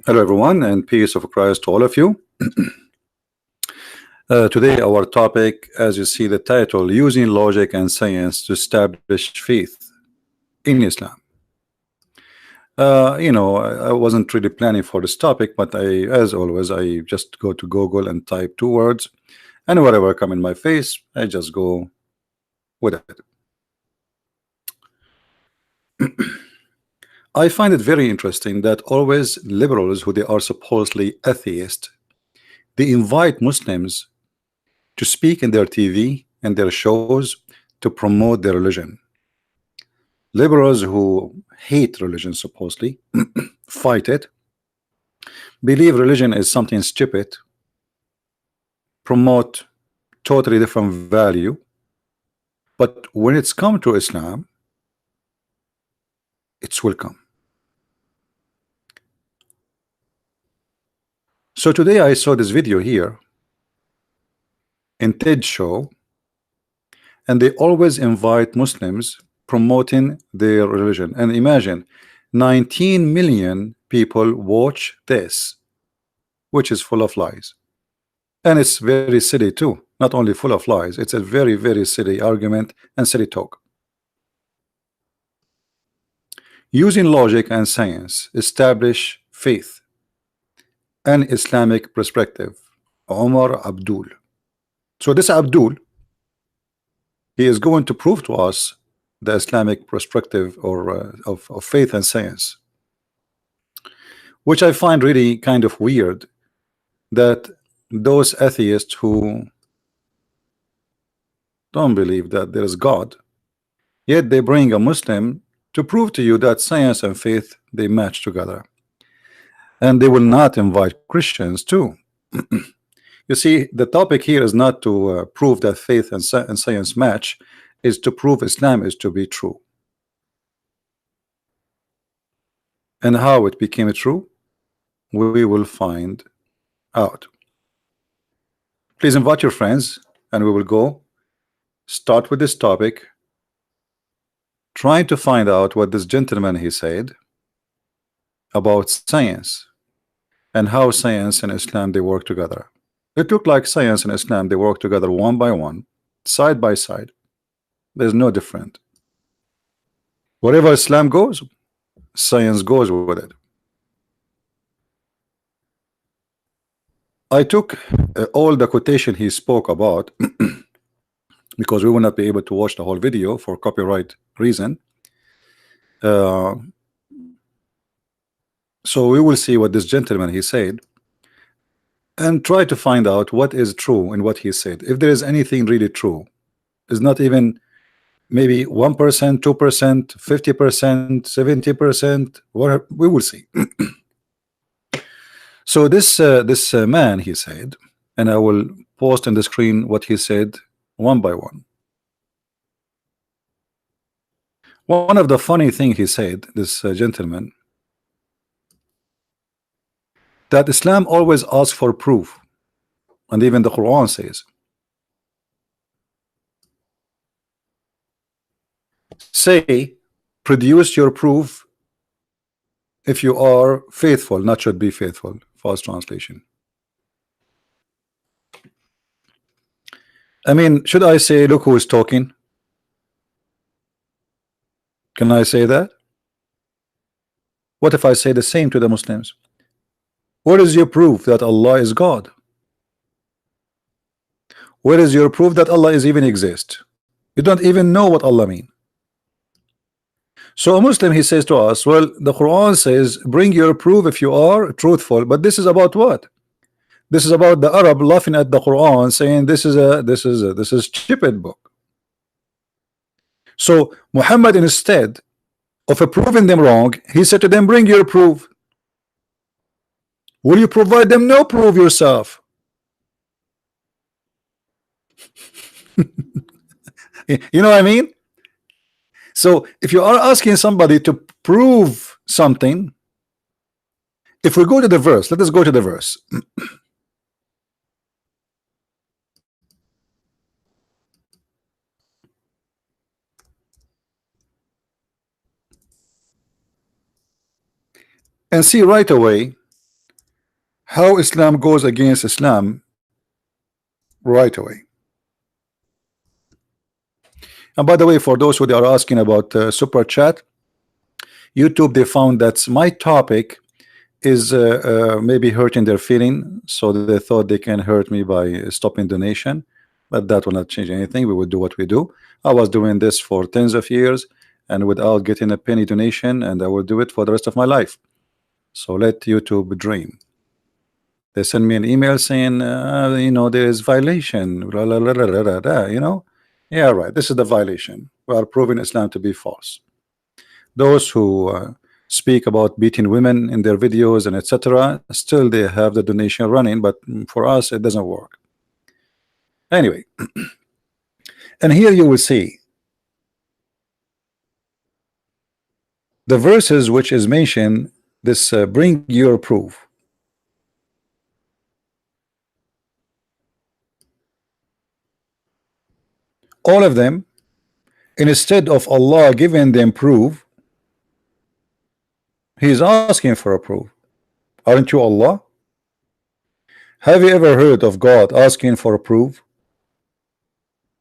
Hello everyone, and peace of Christ to all of you. Today our topic, as you see the title, using logic and science to establish faith in Islam. I wasn't really planning for this topic, but as always, I just go to Google and type 2 words, and whatever come in my face, I just go with it. I find it very interesting that always liberals, who they are supposedly atheist, they invite Muslims to speak in their TV and their shows to promote their religion. Liberals who hate religion, supposedly, fight it, believe religion is something stupid, promote totally different value, but when it's come to Islam, it's welcome. So today I saw this video here in TED show, and they always invite Muslims promoting their religion. And imagine 19 million people watch this, which is full of lies, and it's very silly too. Not only full of lies, it's a very, very silly argument and silly talk. Using logic and science establish faith and Islamic perspective. Omar Abdul. So this Abdul, he is going to prove to us the Islamic perspective or of faith and science, which I find really kind of weird that those atheists who don't believe that there is God, yet they bring a Muslim to prove to you that science and faith, they match together. And they will not invite Christians too. You see, the topic here is not to prove that faith and science match, is to prove Islam is to be true. And how it became true, we will find out. Please invite your friends, and we will go start with this topic, trying to find out what this gentleman he said about science and how science and Islam they work together. It looked like science and Islam they work together one by one, side by side. There's no different. Wherever Islam goes, science goes with it. I took all the quotation he spoke about because we will not be able to watch the whole video for copyright reason. So we will see what this gentleman he said and try to find out what is true in what he said. If there is anything really true, it's not even maybe 1%, 2%, 50%, 70%, whatever, we will see. So this man he said, and I will post on the screen what he said one by one. One of the funny thing he said, this gentleman, that Islam always asks for proof, and even the Quran says, say, produce your proof if you are faithful, not should be faithful. Fast translation. I mean, should I say, look who is talking? Can I say that? What if I say the same to the Muslims? What is your proof that Allah is God? Where is your proof that Allah is even exist? You don't even know what Allah mean. So a Muslim, he says to us, well, the Quran says, bring your proof if you are truthful. But this is about what? This is about the Arab laughing at the Quran, saying this is stupid book. So Muhammad, instead of proving them wrong, he said to them, bring your proof. Will you provide them? No, prove yourself. You know what I mean? So if you are asking somebody to prove something, if we go to the verse, let us go to the verse. and see right away how Islam goes against Islam right away. And by the way, for those who are asking about super chat, YouTube, they found that my topic is maybe hurting their feeling, so they thought they can hurt me by stopping donation, but that will not change anything. We will do what we do. I was doing this for tens of years and without getting a penny donation, and I will do it for the rest of my life. So let YouTube dream. They send me an email saying, you know, there is violation, blah, blah, blah, blah, blah, blah, you know. Yeah, right. This is the violation. We are proving Islam to be false. Those who speak about beating women in their videos and etc., still they have the donation running, but for us it doesn't work. Anyway, and here you will see the verses which is mentioned, this bring your proof. All of them, instead of Allah giving them proof, He is asking for a proof. Aren't you Allah? Have you ever heard of God asking for a proof?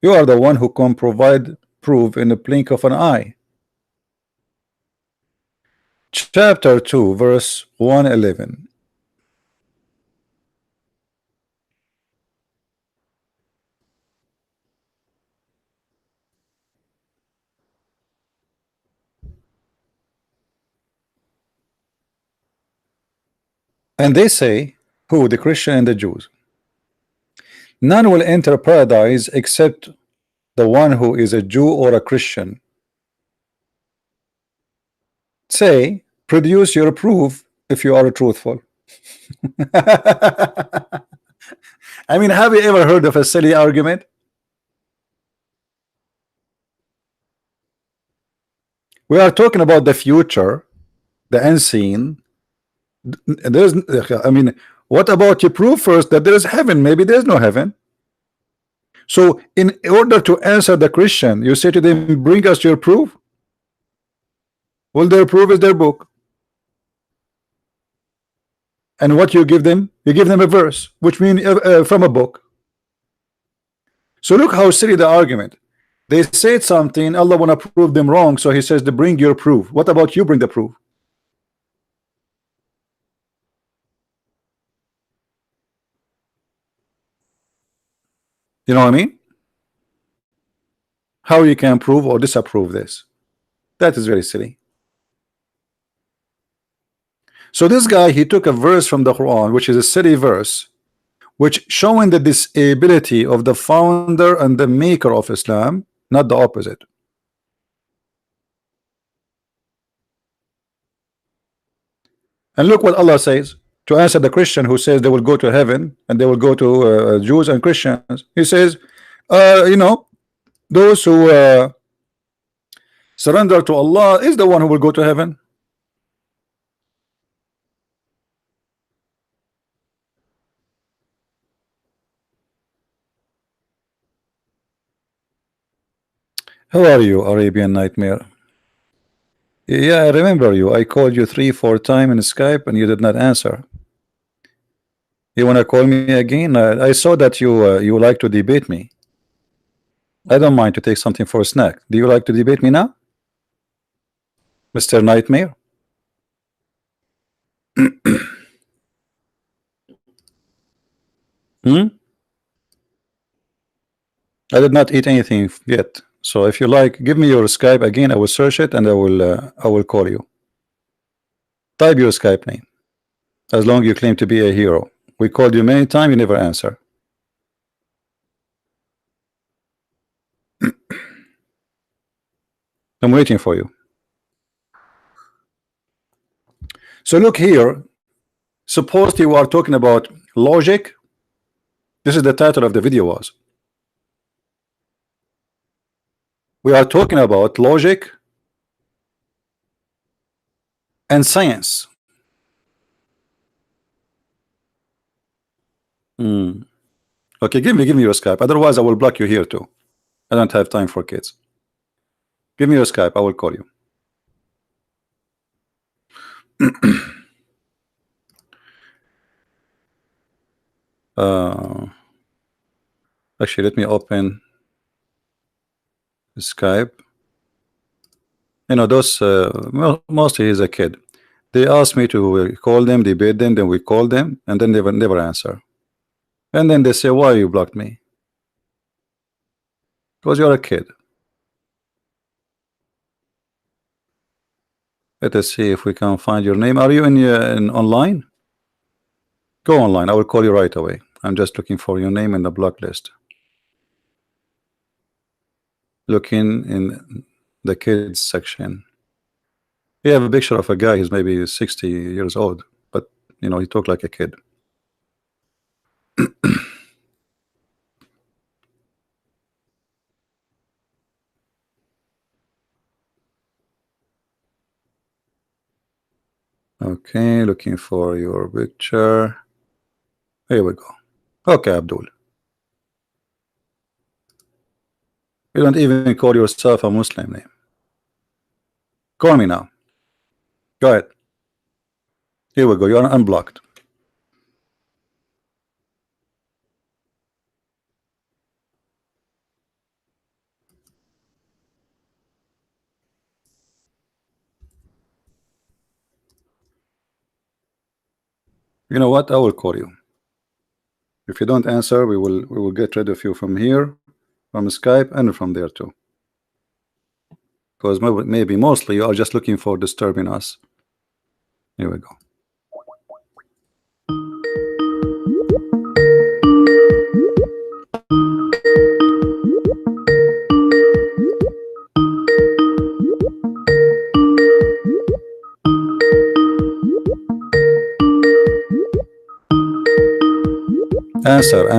You are the one who can provide proof in the blink of an eye. Chapter 2, verse 111. And they say, who? The Christian and the Jews. None will enter paradise except the one who is a Jew or a Christian. Say, produce your proof if you are truthful. I mean, have you ever heard of a silly argument? We are talking about the future, the unseen. There's, I mean, what about you prove first that there is heaven? Maybe there's no heaven. So in order to answer the Christian, you say to them, bring us your proof. Well, their proof is their book. And what you give them? You give them a verse, which means from a book. So look how silly the argument. They said something, Allah want to prove them wrong, so He says to bring your proof. What about you bring the proof? You know what I mean? How you can prove or disapprove this? That is very silly. So this guy, he took a verse from the Quran, which is a silly verse, which showing the disability of the founder and the maker of Islam, not the opposite. And look what Allah says to answer the Christian who says they will go to heaven and they will go to Jews and Christians. He says, you know, those who surrender to Allah is the one who will go to heaven. How are you, Arabian Nightmare? Yeah, I remember you. I called you 3-4 times in Skype and you did not answer. You want to call me again? I saw that you like to debate me. I don't mind to take something for a snack. Do you like to debate me now, Mr. Nightmare? Hmm? I did not eat anything yet. So if you like, give me your Skype again. I will search it and I will call you. Type your Skype name. As long as you claim to be a hero. We called you many times, you never answer. I'm waiting for you. So look here. Suppose you are talking about logic. This is the title of the video was. We are talking about logic and science. Okay, give me your Skype. Otherwise, I will block you here too. I don't have time for kids. Give me your Skype. I will call you. Actually, let me open Skype. You know, those mostly he's a kid. They asked me to call them, debate them, then we call them, and then they never answer. And then they say, why you blocked me? Because you're a kid. Let us see if we can find your name. Are you in online? Go online. I will call you right away. I'm just looking for your name in the block list. Looking in the kids section. You have a picture of a guy who's maybe 60 years old, but you know, he talked like a kid. Okay, looking for your picture. Here we go. Okay, Abdul. You don't even call yourself a Muslim name. Call me now. Go ahead. Here we go. You are unblocked. You know what? I will call you. If you don't answer, we will get rid of you from here, from Skype, and from there too. Because maybe mostly you are just looking for disturbing us. Here we go. Answer.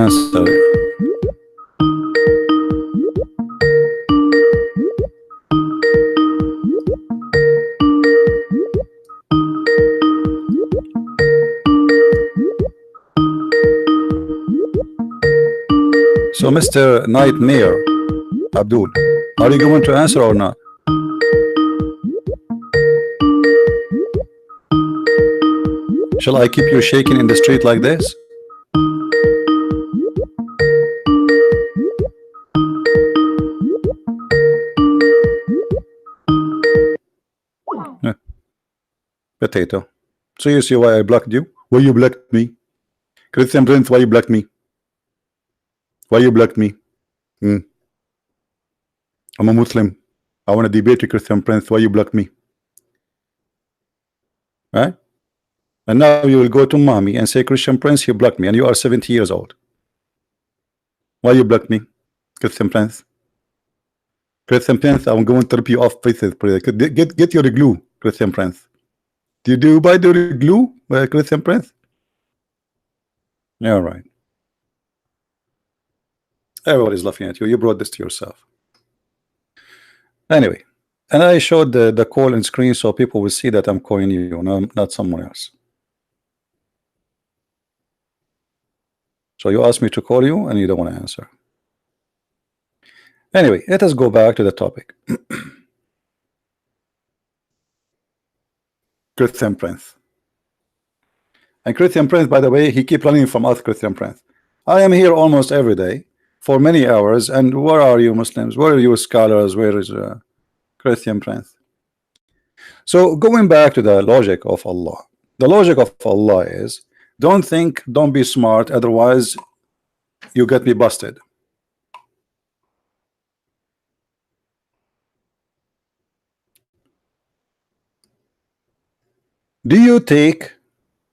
So, Mr. Nightmare, Abdul, are you going to answer or not? Shall I keep you shaking in the street like this? Potato. So you see why I blocked you? Why you blocked me? Christian Prince, why you blocked me? Why you blocked me? I'm a Muslim. I want to debate with Christian Prince. Why you blocked me? Right? And now you will go to mommy and say, Christian Prince, you blocked me, and you are 70 years old. Why you blocked me, Christian Prince? Christian Prince, I'm going to rip you off pieces. Get your glue, Christian Prince. Do you buy the glue, Christian Prince? Yeah, right. Everybody's laughing at you. You brought this to yourself. Anyway, and I showed the call and screen so people will see that I'm calling you, not someone else. So you asked me to call you and you don't want to answer. Anyway, let us go back to the topic. Christian Prince. And Christian Prince, by the way, he keep running from us, Christian Prince. I am here almost every day for many hours, and where are you Muslims? Where are you scholars? Where is Christian Prince? So going back to the logic of Allah, the logic of Allah is, don't think, don't be smart, otherwise you get me busted. Do you take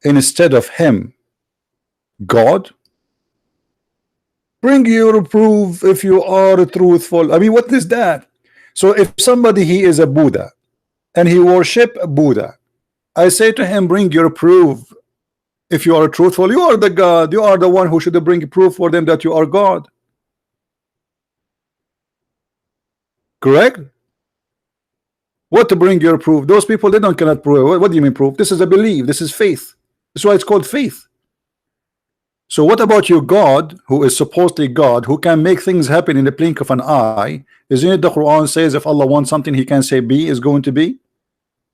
instead of him God? Bring your proof if you are truthful. I mean, what is that? So if somebody, he is a Buddha and he worship Buddha, I say to him, bring your proof. If you are truthful, you are the God. You are the one who should bring proof for them that you are God. Correct? What to bring your proof? Those people, they don't cannot prove. What do you mean proof? This is a belief. This is faith. That's why it's called faith. So what about your God, who is supposedly God, who can make things happen in the blink of an eye? Isn't it the Quran says if Allah wants something, he can say be is going to be?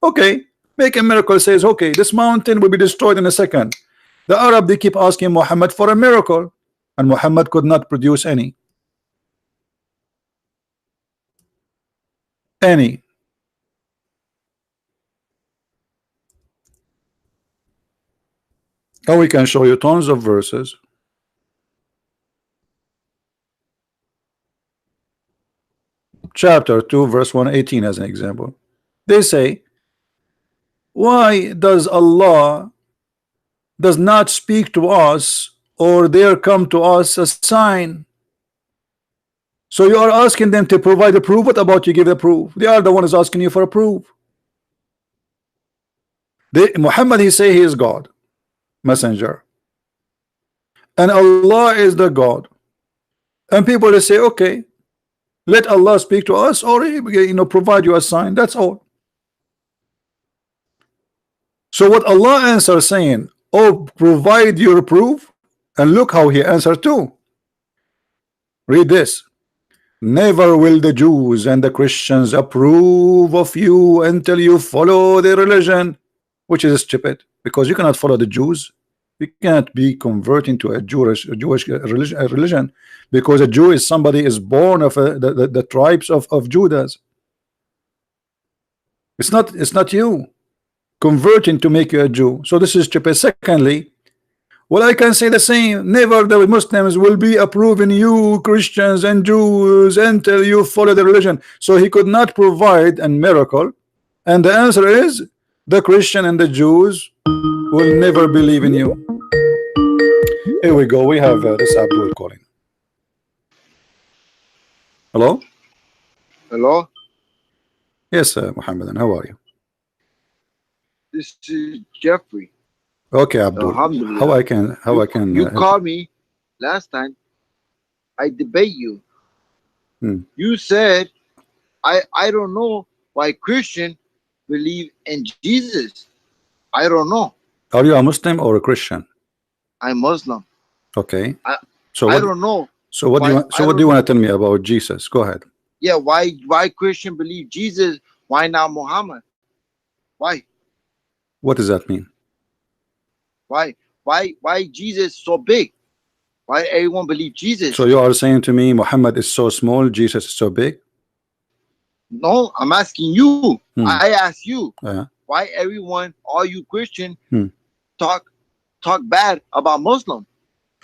Okay, make a miracle, says okay, this mountain will be destroyed in a second. The Arab, they keep asking Muhammad for a miracle, and Muhammad could not produce any. Any. Or we can show you tons of verses. Chapter 2 verse 118 as an example. They say, why does Allah does not speak to us, or there come to us a sign? So you are asking them to provide a proof. What about you give the proof? They are the one who's asking you for a proof. Muhammad, he say he is God, messenger, and Allah is the God, and people they say, okay, let Allah speak to us, or provide you a sign. That's all. So what Allah answers saying, oh, provide your proof, and look how he answered too. Read this. Never will the Jews and the Christians approve of you until you follow their religion, which is stupid, because you cannot follow the Jews. You cannot be converting to a Jewish religion, because a Jew is somebody is born of the tribes of Judah. It's not you converting to make you a Jew. So this is stupid. Secondly, well, I can say the same. Never the Muslims will be approving you Christians and Jews until you follow the religion. So he could not provide a miracle, and the answer is the Christian and the Jews will never believe in you. Here we go. We have this Abdul calling. Hello. Hello. Yes, Muhammad. How are you? This is Jeffrey. Okay, Abdul. How I can you called me last time. I debate you. You said I don't know why Christian believe in Jesus. I don't know. Are you a Muslim or a Christian? I'm Muslim. Okay. I what, don't know. So what do you want? So what do you want to tell me about Jesus? Go ahead. Yeah. Why Christian believe Jesus? Why not Muhammad? Why? What does that mean? Why Jesus so big? Why everyone believe Jesus? So you are saying to me Muhammad is so small, Jesus is so big? No, I'm asking you. I ask you. Yeah. Why everyone, all you Christian, talk bad about Muslim?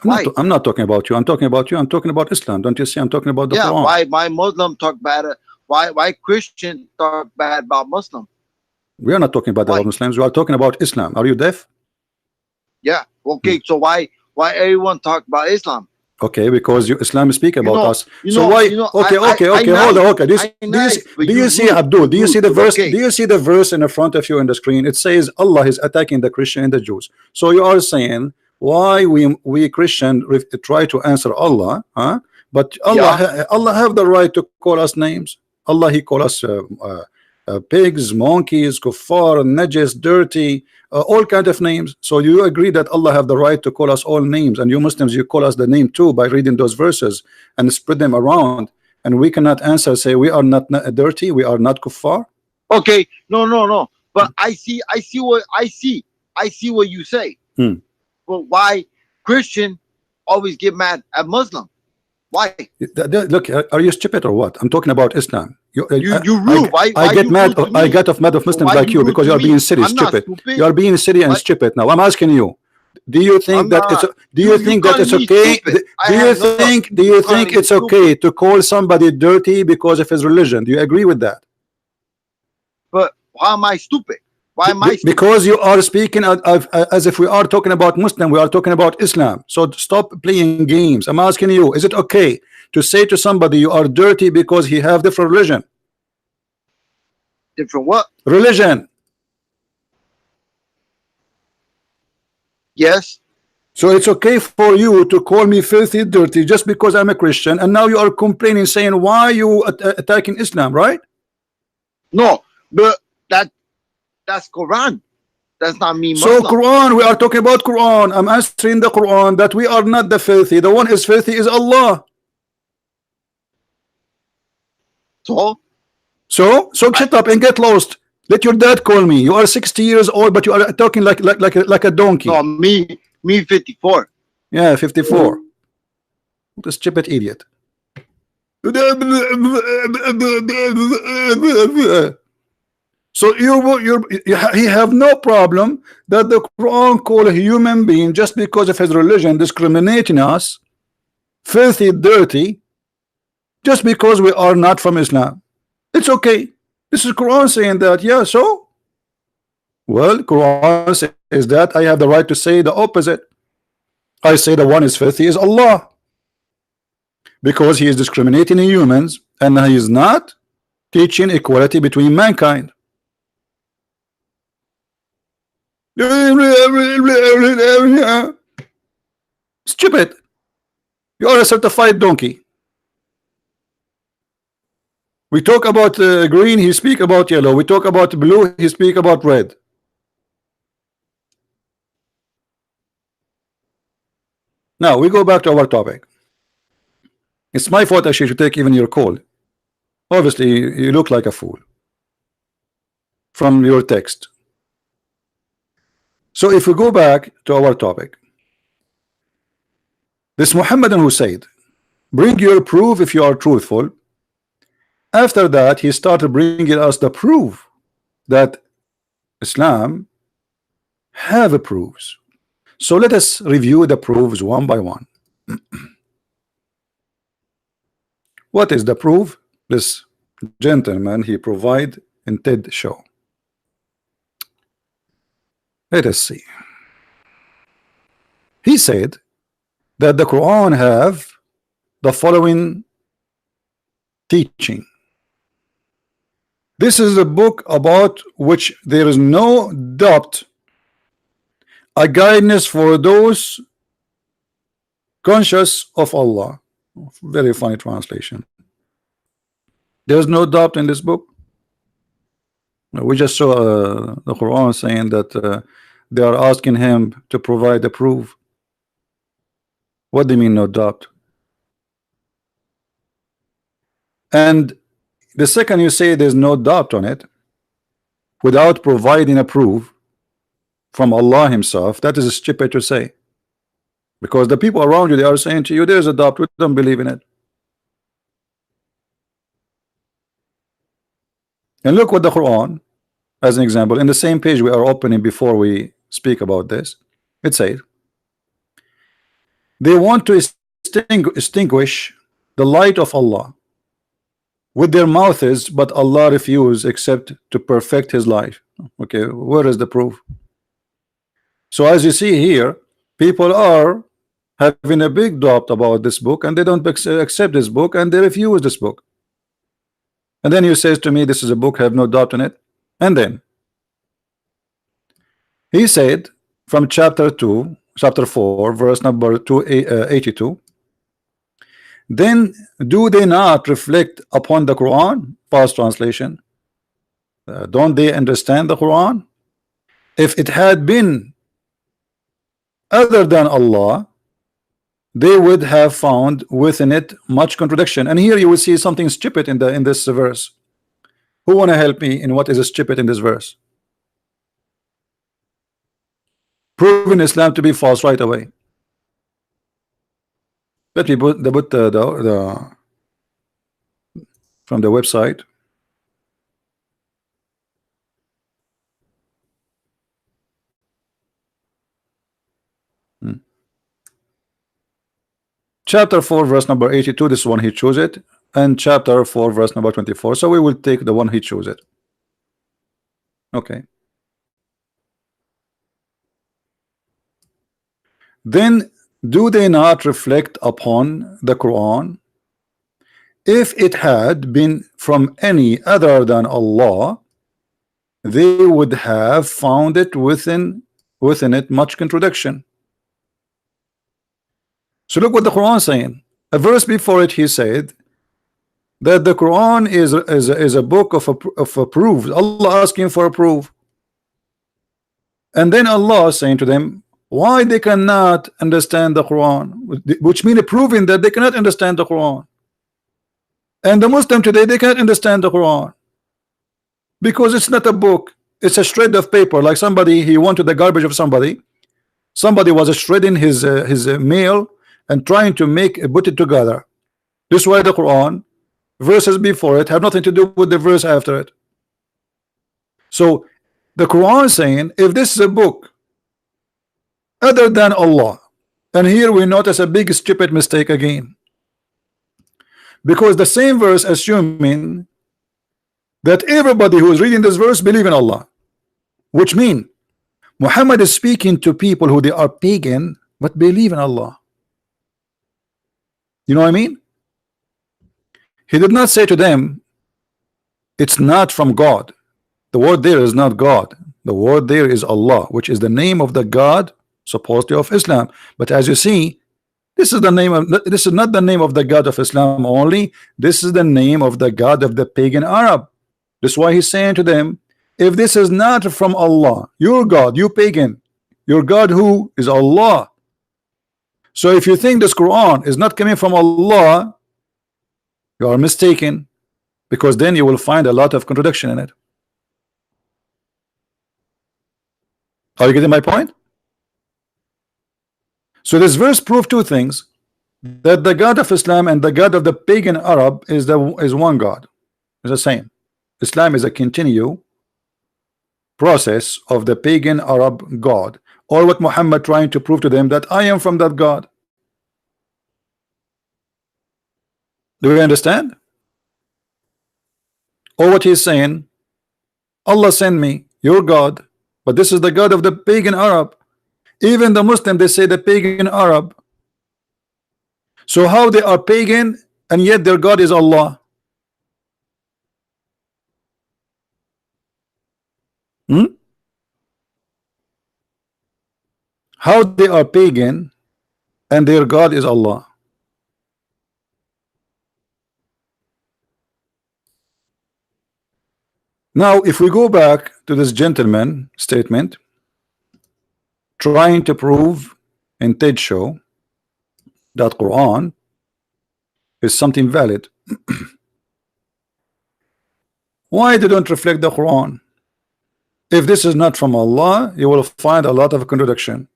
Why? I'm not talking about you. I'm talking about you. I'm talking about Islam. Don't you see? I'm talking about the Quran. Why my Muslim talk bad? Why Christian talk bad about Muslim? We are not talking about the Muslims. We are talking about Islam. Are you deaf? Yeah. Okay. So why everyone talk about Islam? Okay, because Islam speak about us. So why? Okay, hold on. Okay, do you see Abdul? Do you see the verse? Do you see the verse in the front of you in the screen? It says Allah is attacking the Christian and the Jews. So you are saying why we Christian try to answer Allah, huh? But Allah have the right to call us names. Allah, he call us pigs, monkeys, kuffar, najis, dirty, all kind of names. So you agree that Allah have the right to call us all names, and you Muslims, you call us the name too by reading those verses and spread them around, and we cannot answer, say we are not dirty, we are not kuffar. Okay, no. But I see what you say. But why Christian always get mad at Muslim? Why? Look, are you stupid or what? I'm talking about Islam. You rude. I get mad. I get mad of Muslims like you because you are being silly, stupid. You are being silly and stupid. Now I'm asking you. Do you think that it's? Do you think that it's okay? Do you think it's okay to call somebody dirty because of his religion? Do you agree with that? But why am I stupid? Why am I stupid? Because you are speaking as if we are talking about Muslim. We are talking about Islam. So stop playing games. I'm asking you, is it okay to say to somebody you are dirty because he have different religion? Different what? Religion. Yes. So it's okay for you to call me filthy, dirty just because I'm a Christian, and now you are complaining, saying why you attacking Islam, right? No, but that's Quran. That's not me. So Quran, we are talking about Quran. I'm answering the Quran that we are not the filthy. The one is filthy is Allah. So shut up and get lost. Let your dad call me. You are 60 years old, but you are talking like a donkey. No, me. Me 54. Yeah, 54. The stupid idiot. So he have no problem that the Quran call a human being just because of his religion discriminating us, filthy, dirty, just because we are not from Islam. It's okay. This is Quran saying that. Yeah, so well, Quran says that I have the right to say the opposite. I say the one is filthy is Allah, because he is discriminating in humans and he is not teaching equality between mankind. Stupid. You are a certified donkey. We talk about green, he speak about yellow. We talk about blue, he speak about red. Now we go back to our topic. It's my fault actually to take even your call. Obviously you look like a fool from your text. So if we go back to our topic, this Muhammadan who said, bring your proof if you are truthful. After that he started bringing us the proof that Islam have proofs. So let us review the proofs one by one. What is the proof this gentleman he provide in TED show? Let us see. He said that the Quran have the following teaching. This is a book about which there is no doubt, a guidance for those conscious of Allah. Very funny translation. There's no doubt in this book. We just saw the Quran saying that they are asking him to provide a proof. What do you mean no doubt? And the second you say there's no doubt on it without providing a proof from Allah himself, that is stupid to say, because the people around you, they are saying to you there's a doubt, we don't believe in it. And look what the Quran, as an example, in the same page we are opening before we speak about this, it says they want to extinguish the light of Allah with their mouths, but Allah refused except to perfect his life. Okay, where is the proof? So as you see here, people are having a big doubt about this book and they don't accept this book and they refuse this book. And then you says to me this is a book have no doubt in it. And then he said from chapter 4 verse number 282, then do they not reflect upon the Quran? Past translation. Don't they understand the Quran? If it had been other than Allah, they would have found within it much contradiction. And here you will see something stupid in this verse. Who want to help me in what is stupid in this verse? Proving Islam to be false right away. Let me put the from the website. Chapter 4 verse number 82, this one he chose it, and chapter 4 verse number 24. So we will take the one he chose it. Okay. Then do they not reflect upon the Quran? If it had been from any other than Allah, they would have found it within it much contradiction. So look what the Quran is saying. A verse before it he said that the Quran is a book of a proof. Allah asking for a proof. And then Allah is saying to them why they cannot understand the Quran, which means proving that they cannot understand the Quran. And the Muslim today, they can't understand the Quran because it's not a book, it's a shred of paper. Like somebody, he went to the garbage of somebody Somebody was shredding his mail and trying to put it together. This way the Quran verses before it have nothing to do with the verse after it. So the Quran is saying if this is a book other than Allah, and here we notice a big stupid mistake again, because the same verse assuming that everybody who is reading this verse believe in Allah, which mean Muhammad is speaking to people who they are pagan but believe in Allah. You know what I mean? He did not say to them it's not from God. The word there is not God. The word there is Allah, which is the name of the God supposedly of Islam. But as you see, this is the name of, this is not the name of the God of Islam only. This is the name of the God of the pagan Arab. That's why he's saying to them, if this is not from Allah, your God, you pagan, your God who is Allah. So if you think this Quran is not coming from Allah, you are mistaken, because then you will find a lot of contradiction in it. Are you getting my point? So this verse proves two things: that the God of Islam and the God of the pagan Arab is one God, is the same. Islam is a continued process of the pagan Arab God, or what Muhammad trying to prove to them, that I am from that God. Do you understand? Or what he's saying, Allah sent me, your God, but this is the God of the pagan Arab. Even the Muslim, they say the pagan Arab. So how they are pagan and yet their God is Allah? How they are pagan and their God is Allah? Now if we go back to this gentleman statement trying to prove in TED show that Quran is something valid, why they don't reflect the Quran? If this is not from Allah, you will find a lot of contradiction.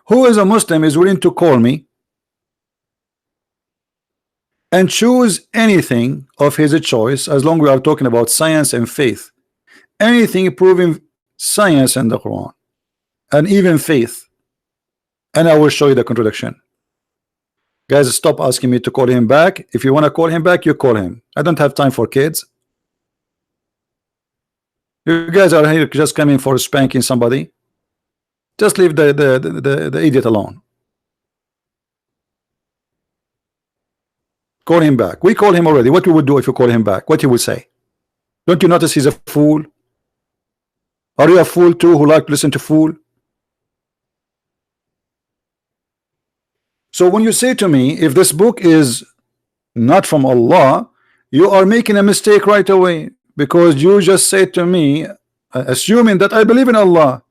Who is a Muslim is willing to call me and choose anything of his choice, as long as we are talking about science and faith, anything proving science and the Quran and even faith, and I will show you the contradiction. Guys, stop asking me to call him back. If you want to call him back, you call him. I don't have time for kids. You guys are here just coming for spanking somebody. Just leave the idiot alone. Call him back. We call him already. What we would do if you call him back? What he would say? Don't you notice he's a fool? Are you a fool too, who like to listen to fool? So when you say to me, if this book is not from Allah, you are making a mistake right away, because you just said to me, assuming that I believe in Allah.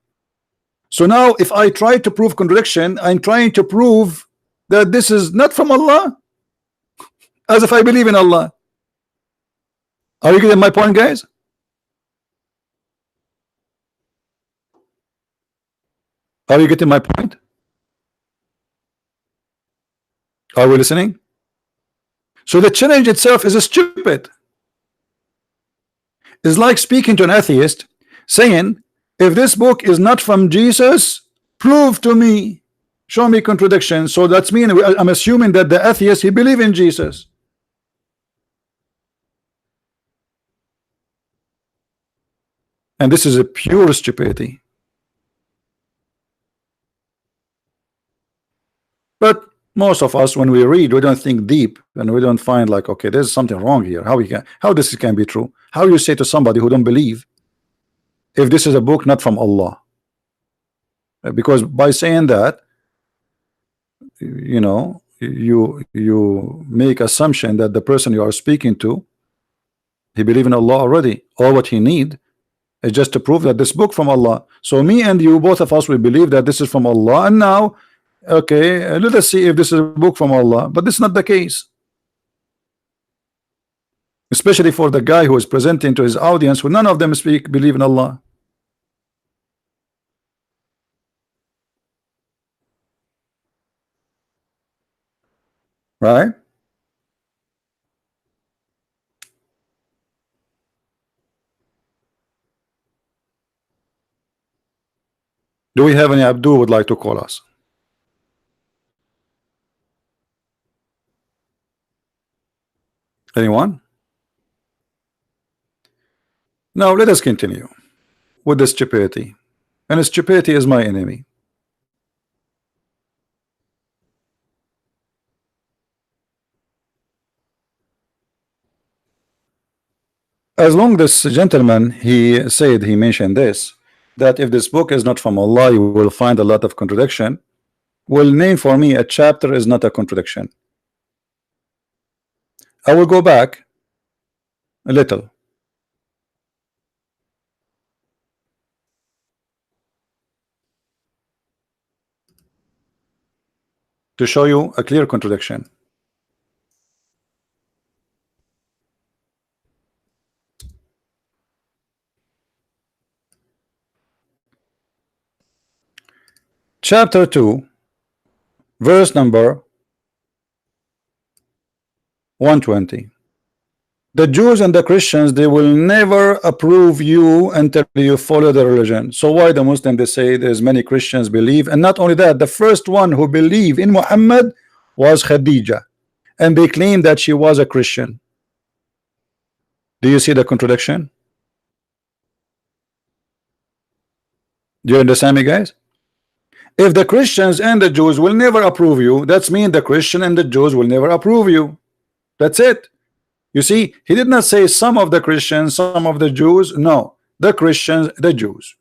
So now if I try to prove contradiction, I'm trying to prove that this is not from Allah, as if I believe in Allah. Are you getting my point, guys? Are you getting my point? Are we listening? So the challenge itself is stupid. It's like speaking to an atheist saying, if this book is not from Jesus, prove to me, show me contradiction. So that's mean I'm assuming that the atheist, he believe in Jesus. And this is a pure stupidity. But most of us, when we read, we don't think deep, and we don't find like, okay, there's something wrong here. How this can be true? How you say to somebody who don't believe, if this is a book not from Allah? Because by saying that, you know, you make assumption that the person you are speaking to, he believe in Allah already. All what he need is just to prove that this book from Allah. So me and you, both of us, we believe that this is from Allah, and now, okay, let us see if this is a book from Allah. But this is not the case, especially for the guy who is presenting to his audience who none of them believe in Allah. right? Do we have any Abdul would like to call us? Anyone? Now let us continue with the stupidity, and stupidity is my enemy. As long this gentleman he said he mentioned this, that if this book is not from Allah you will find a lot of contradiction, will name for me a chapter is not a contradiction. I will go back a little to show you a clear contradiction. Chapter 2, verse number 120. The Jews and the Christians, they will never approve you until you follow the religion. So why the Muslim they say there's many Christians believe, and not only that, the first one who believed in Muhammad was Khadija, and they claim that she was a Christian. Do you see the contradiction? Do you understand me, guys? If the Christians and the Jews will never approve you, that's mean the Christian and the Jews will never approve you. That's it. You see, he did not say some of the Christians, some of the Jews. No, the Christians, the Jews.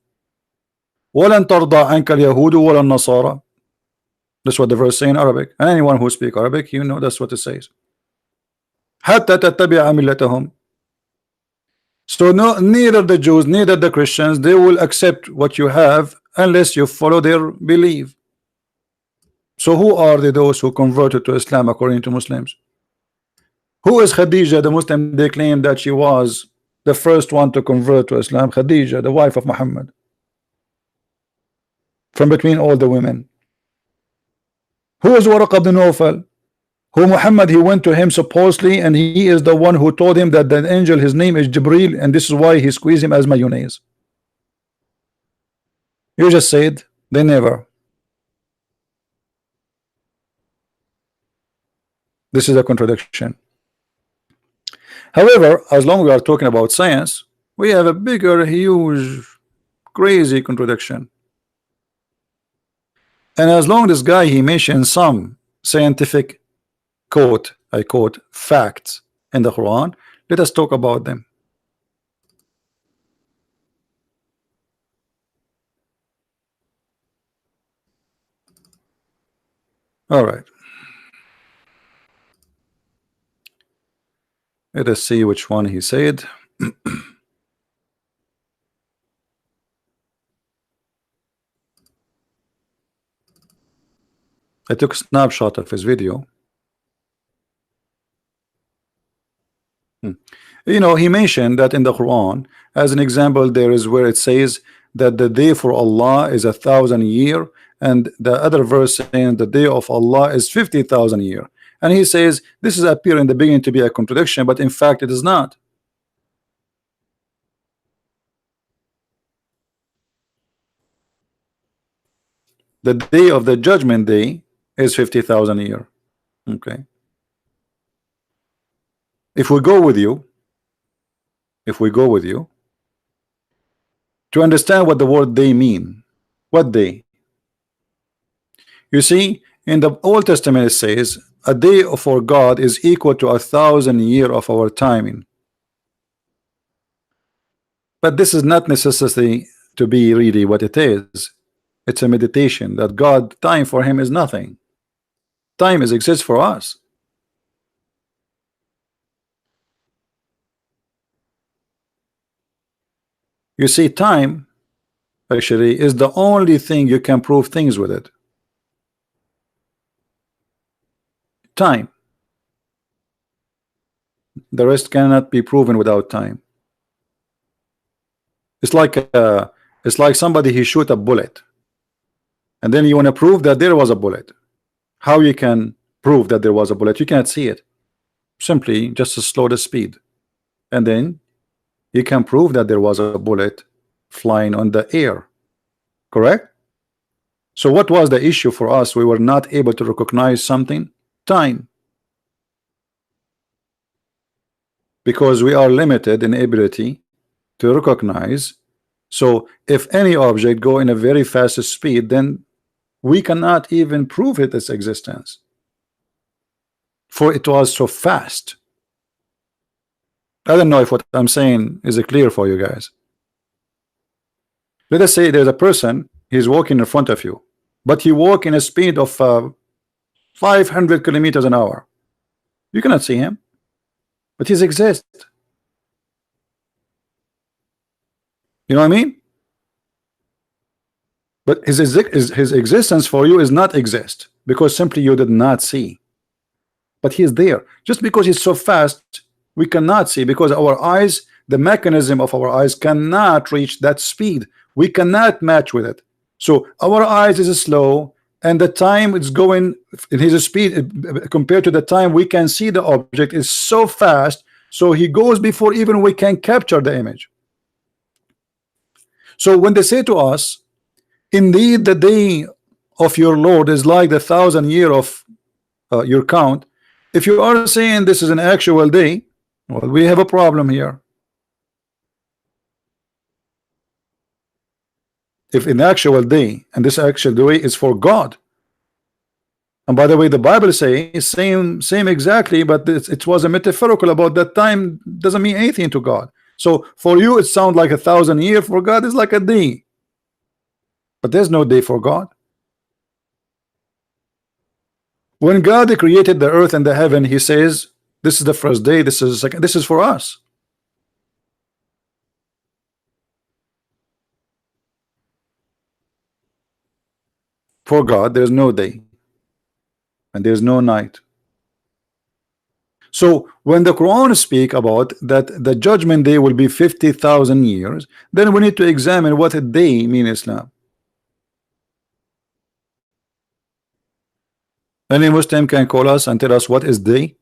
وَلَن تَرْضَى عَنْكَ الْيَهُودُ وَلَا النَّصَارَى. That's what the verse say in Arabic. And anyone who speaks Arabic, you know that's what it says. حَتَّى تَتَّبِعَ مِلَّتَهُمْ. So no, neither the Jews, neither the Christians, they will accept what you have unless you follow their belief. So who are those who converted to Islam according to Muslims? Who is Khadija, the Muslim? They claim that she was the first one to convert to Islam. Khadija, the wife of Muhammad, from between all the women. Who is Waraq ibn Nawfal? Who Muhammad, he went to him supposedly, and he is the one who told him that the angel, his name is Jibril, and this is why he squeezed him as mayonnaise. You just said they never. This is a contradiction. However, as long as we are talking about science, we have a bigger, huge, crazy contradiction. And as long as this guy he mentioned some scientific quote, I quote, facts in the Quran, let us talk about them. All right. Let us see which one he said. I took a snapshot of his video. You know, he mentioned that in the Quran, as an example, there is where it says that the day for Allah is 1,000 year, and the other verse saying the day of Allah is 50,000 year. And he says this is appear in the beginning to be a contradiction, but in fact it is not. The day of the judgment day is 50,000 year. Okay. If we go with you to understand what the word day mean, what day? You see, in the Old Testament it says a day for God is equal to 1,000 year of our timing. But this is not necessarily to be really what it is. It's a meditation that God, time for him is nothing. Time is exists for us. You see, time actually is the only thing you can prove things with it. Time. The rest cannot be proven without time. It's like somebody he shoot a bullet, and then you want to prove that there was a bullet. How you can prove that there was a bullet? You cannot see it. Simply just to slow the speed, and then you can prove that there was a bullet flying on the air. Correct? So what was the issue for us? We were not able to recognize something. Time. Because we are limited in ability to recognize. So if any object go in a very fast speed, then we cannot even prove its existence, for it was so fast. I don't know if what I'm saying is clear for you guys. Let us say there's a person, he's walking in front of you, but he walk in a speed of 500 kilometers an hour. You cannot see him, but he exists. You know what I mean? But his existence for you is not exist, because simply you did not see. But he is there. Just because he's so fast, we cannot see, because our eyes, the mechanism of our eyes cannot reach that speed. We cannot match with it. So our eyes is slow, and the time it's going in his speed compared to the time we can see the object is so fast, so he goes before even we can capture the image. So when they say to us, indeed the day of your Lord is like the 1,000 year of your count, if you are saying this is an actual day, well, we have a problem here. If an actual day, and this actual day is for God, and by the way, the Bible says same exactly, but it was a metaphorical about that time, doesn't mean anything to God. So for you it sounds like 1,000 years, for God is like a day, but there's no day for God. When God created the earth and the heaven, he says this is the first day, this is the second, this is for us. For God there's no day and there's no night. So when the Quran speak about that the judgment day will be 50,000 years, then we need to examine what a day mean in Islam. Any Muslim can call us and tell us what is day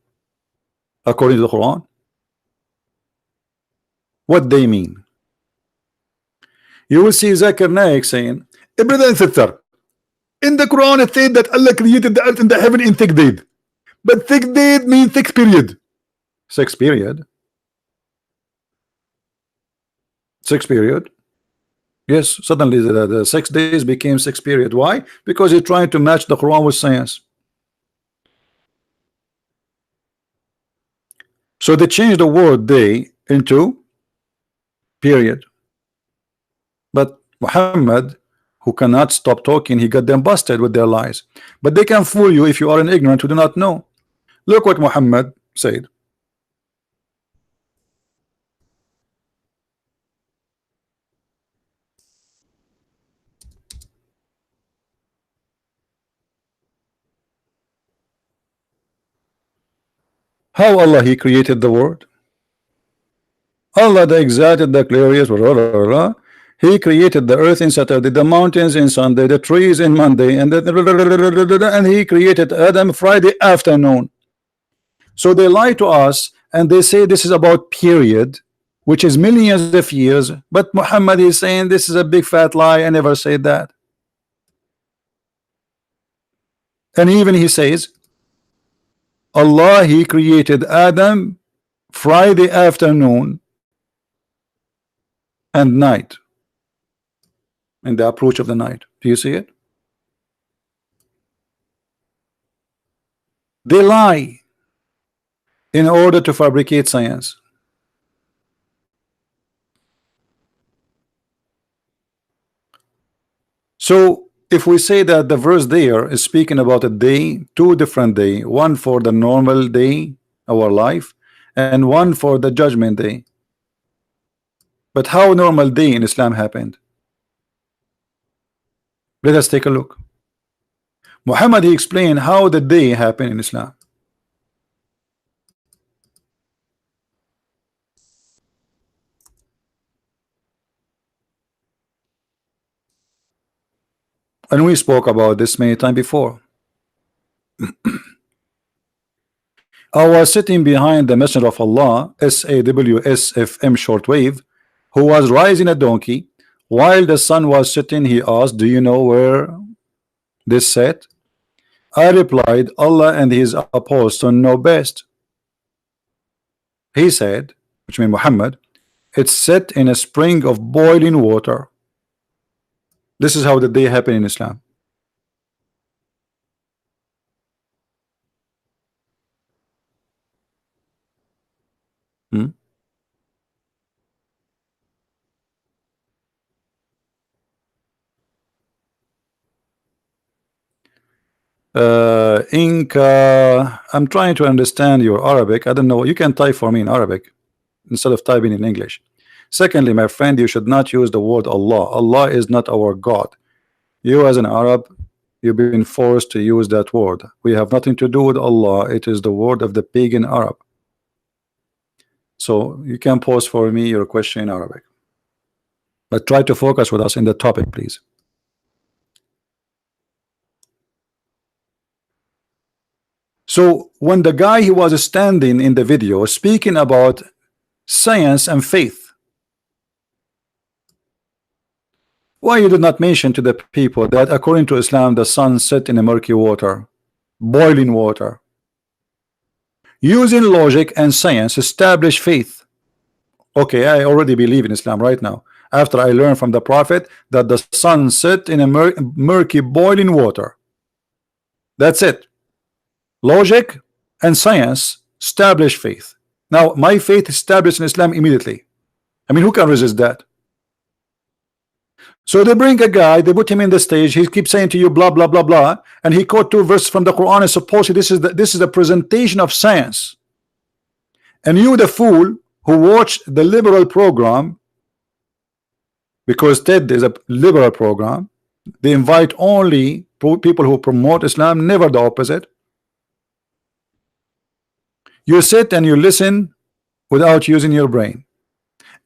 according to the Quran. What they mean? You will see Zakir Naik saying, brother and sister, in the Quran it said that Allah created the earth and the heaven in 6 days, but 6 days means 6 period. 6 period? 6 period? Yes, suddenly the 6 days became 6 period. Why? Because you're trying to match the Quran with science. So they changed the word day into period. But Muhammad, who cannot stop talking, he got them busted with their lies. But they can fool you if you are an ignorant who do not know. Look what Muhammad said. How Allah he created the world? Allah the exalted, the glorious, he created the earth in Saturday, the mountains in Sunday, the trees in Monday, and he created Adam Friday afternoon. So they lie to us and they say this is about period, which is millions of years, but Muhammad is saying this is a big fat lie. I never said that. And even he says Allah he created Adam Friday afternoon and night, in the approach of the night. Do you see it? They lie in order to fabricate science. So if we say that the verse there is speaking about a day, two different day, one for the normal day, our life, and one for the judgment day. But how normal day in Islam happened? Let us take a look. Muhammad he explained how the day happened in Islam. And we spoke about this many times before. I was sitting behind the Messenger of Allah, SAWSFM shortwave, who was riding a donkey. While the sun was setting, he asked, "Do you know where this set?" I replied, "Allah and his apostle know best." He said, which means Muhammad, "It's set in a spring of boiling water." This is how the day happened in Islam. Hmm? Inca, I'm trying to understand your Arabic. I don't know. You can type for me in Arabic instead of typing in English. Secondly, my friend, you should not use the word Allah. Allah is not our God. You as an Arab, you've been forced to use that word. We have nothing to do with Allah. It is the word of the pagan Arab. So you can pose for me your question in Arabic. But try to focus with us in the topic, please. So when the guy he was standing in the video speaking about science and faith, why you did not mention to the people that according to Islam the sun set in a murky water, boiling water? Using logic and science establish faith. Okay, I already believe in Islam right now after I learned from the Prophet that the sun set in a murky boiling water. That's it. Logic and science establish faith. Now my faith established in Islam immediately. I mean, who can resist that? So they bring a guy, they put him in the stage, he keeps saying to you blah blah blah blah, and he quote 2 verses from the Quran and supposedly this is the presentation of science. And you, the fool who watched the liberal program, because TED is a liberal program, they invite only people who promote Islam, never the opposite. You sit and you listen without using your brain,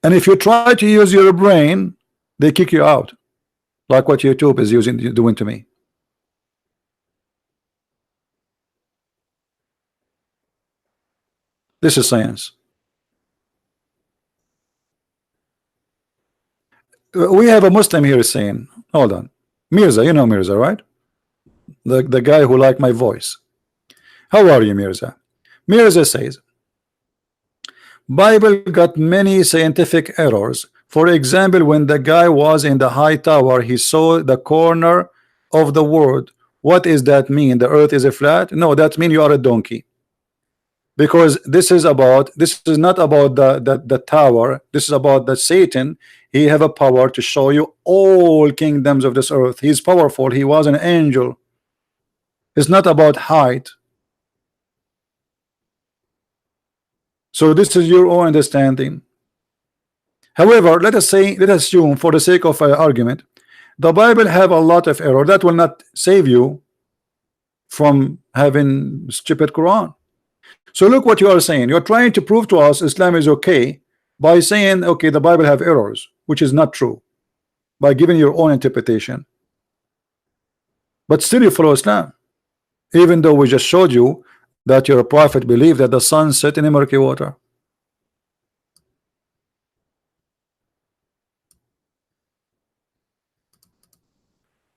and if you try to use your brain, they kick you out, like what YouTube is doing to me. This is science. We have a Muslim here saying, hold on, Mirza, you know Mirza, right? The guy who liked my voice. How are you, Mirza? Mirza says, Bible got many scientific errors. For example, when the guy was in the high tower, he saw the corner of the world. What does that mean? The earth is a flat? No, that means you are a donkey. Because this is not about the tower. This is about the Satan. He have a power to show you all kingdoms of this earth. He's powerful. He was an angel. It's not about height. So this is your own understanding. However, let us assume for the sake of argument, the Bible have a lot of error. That will not save you from having stupid Quran. So look what you are saying. You're trying to prove to us Islam is okay by saying, okay, the Bible have errors, which is not true, by giving your own interpretation. But still you follow Islam, even though we just showed you that your prophet believed that the sun set in a murky water.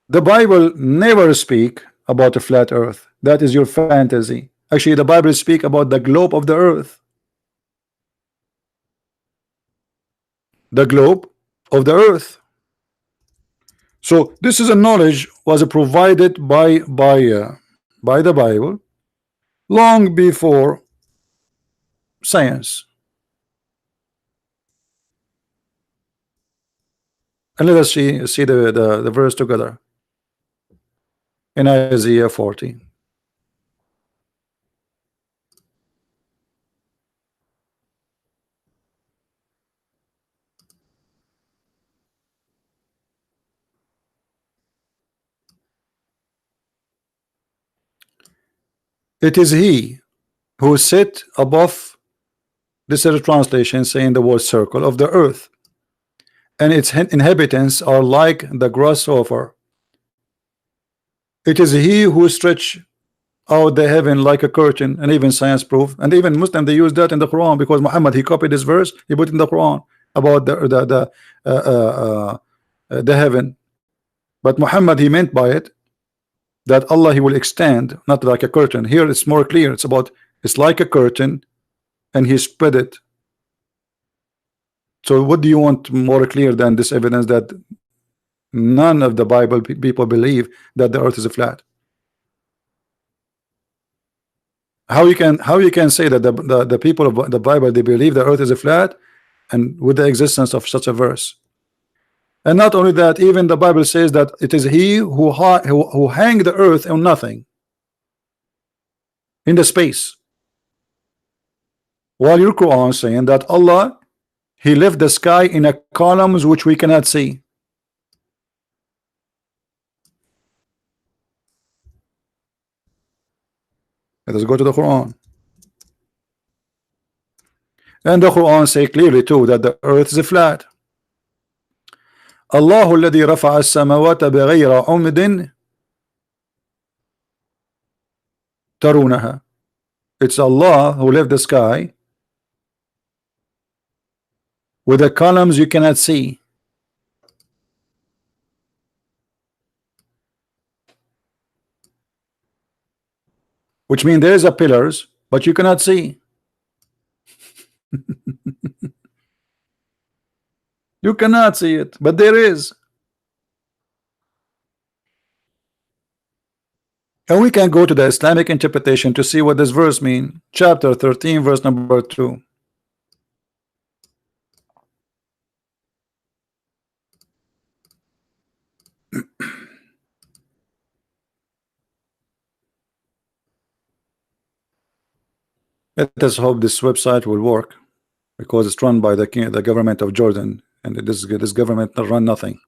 The Bible never speak about a flat earth. That is your fantasy. Actually, the Bible speak about the globe of the earth. The globe of the earth. So this is a knowledge was provided by the Bible long before science. And let us see the verse together in Isaiah 40. It is he who sit above, this is a translation saying the word circle of the earth, and its inhabitants are like the grasshopper. It is he who stretch out the heaven like a curtain, and even science proof, and even Muslim, they use that in the Quran, because Muhammad, he copied this verse, he put in the Quran about the heaven. But Muhammad, he meant by it that Allah, he will extend, not like a curtain. Here it's more clear, it's about, it's like a curtain and he spread it. So what do you want more clear than this evidence that none of the Bible people believe that the earth is flat? How you can say that the people of the Bible, they believe the earth is flat, and with the existence of such a verse? And not only that, even the Bible says that it is he who hang the earth on nothing, in the space, while your Quran saying that Allah, he left the sky in a columns which we cannot see. Let us go to the Quran. And the Quran say clearly too that the earth is flat. الله الذي رفع السماوات بغير عمد ترونها. It's Allah who left the sky with the columns you cannot see. Which means there is a pillars, but you cannot see. You cannot see it, but there is. And we can go to the Islamic interpretation to see what this verse means. Chapter 13, verse number 2. Let us hope this website will work, because it's run by the government of Jordan, and this government run nothing.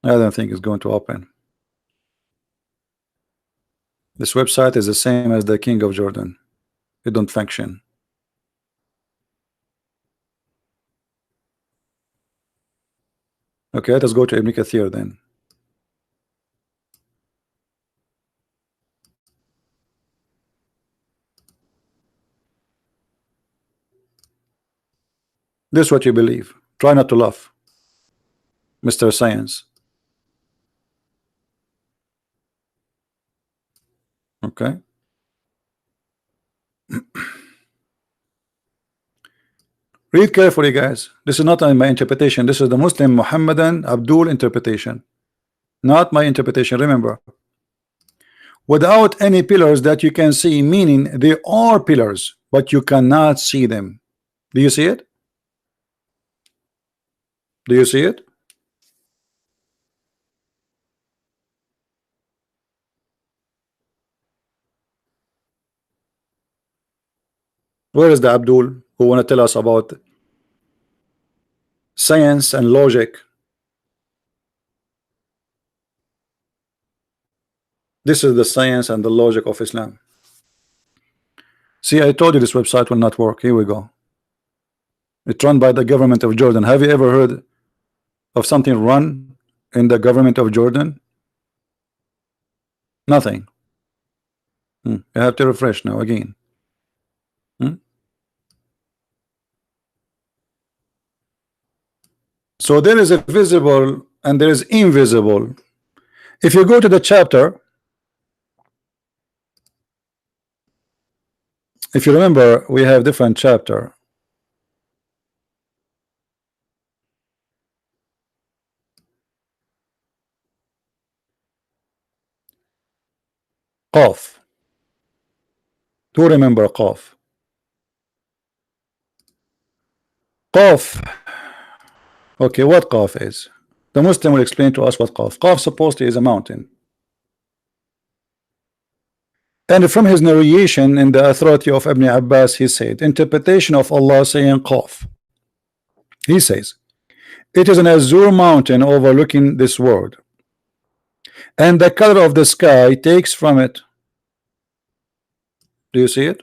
I don't think it's going to open. This website is the same as the king of Jordan. It don't function. Okay, let us go to Ibn Kathir then. This is what you believe. Try not to laugh, Mr. Science. Okay. Read carefully, guys. This is not my interpretation. This is the Muslim Muhammadan Abdul interpretation, not my interpretation. Remember, without any pillars that you can see, meaning they are pillars, but you cannot see them. Do you see it? Do you see it? Where is the Abdul who want to tell us about science and logic? This is the science and the logic of Islam. See, I told you this website will not work. Here we go. It's run by the government of Jordan. Have you ever heard of something run in the government of Jordan? Nothing. You have to refresh now again. So there is a visible and there is invisible. If you go to the chapter, if you remember, we have different chapter. Qaf. Do remember Qaf? Qaf. Okay, what Qaf is? The Muslim will explain to us what Qaf. Qaf supposedly is a mountain. And from his narration in the authority of Ibn Abbas, he said, interpretation of Allah saying Qaf. He says, it is an azure mountain overlooking this world, and the color of the sky takes from it. Do you see it?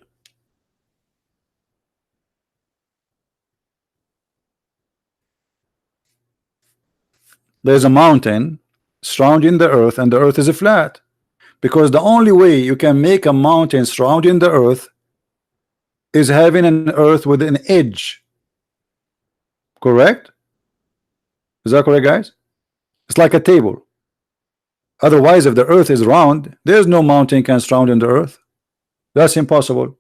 There's a mountain surrounding the earth, and the earth is flat, because the only way you can make a mountain surrounding the earth is having an earth with an edge. Correct? Is that correct, guys? It's like a table. Otherwise, if the earth is round, there's no mountain can surround in the earth. That's impossible.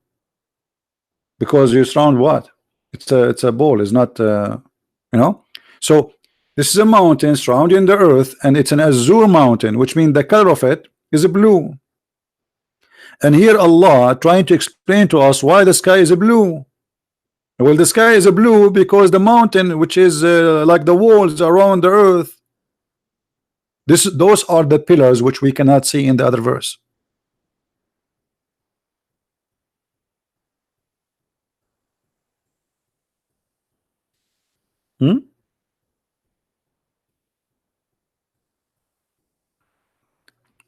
Because you surround what? It's a ball. It's not you know. So this is a mountain surrounding the earth, and it's an azure mountain, which means the color of it is blue. And here Allah trying to explain to us why the sky is blue. Well, the sky is blue because the mountain, which is like the walls around the earth, those are the pillars which we cannot see in the other verse.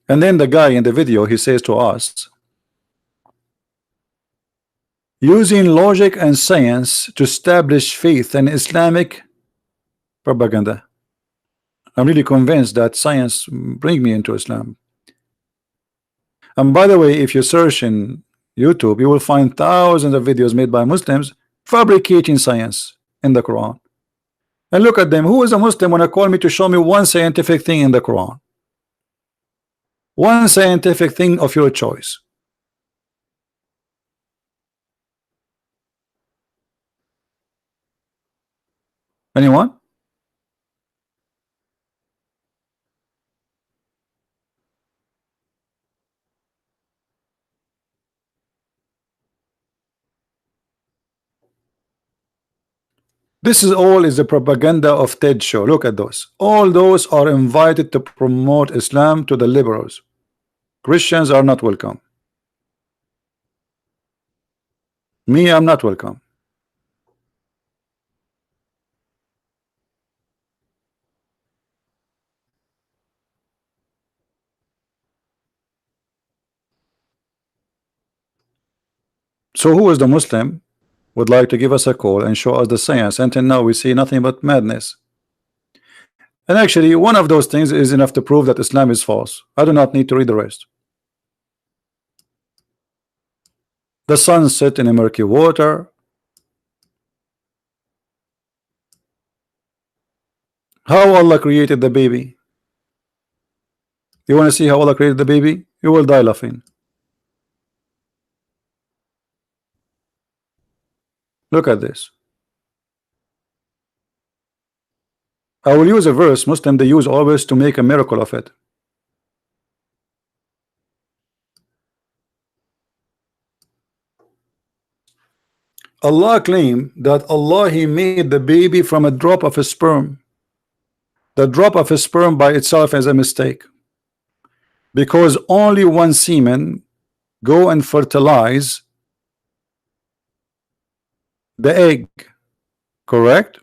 And then the guy in the video, he says to us, using logic and science to establish faith in Islamic propaganda. I'm really convinced that science bring me into Islam. And by the way, if you search in YouTube, you will find thousands of videos made by Muslims fabricating science in the Quran. And look at them. Who is a Muslim when I call me to show me one scientific thing in the Quran? One scientific thing of your choice. Anyone? This is all is the propaganda of TED show. Look at those. All those are invited to promote Islam to the liberals. Christians are not welcome. Me, I'm not welcome. So who is the Muslim would like to give us a call and show us the science? Until now we see nothing but madness. And actually one of those things is enough to prove that Islam is false. I do not need to read the rest. The sun set in a murky water. How Allah created the baby. You want to see how Allah created the baby? You will die laughing. Look at this. I will use a verse Muslim they use always to make a miracle of it. Allah claimed that Allah he made the baby from a drop of a sperm. The drop of a sperm by itself is a mistake, because only one semen go and fertilize the egg. Correct?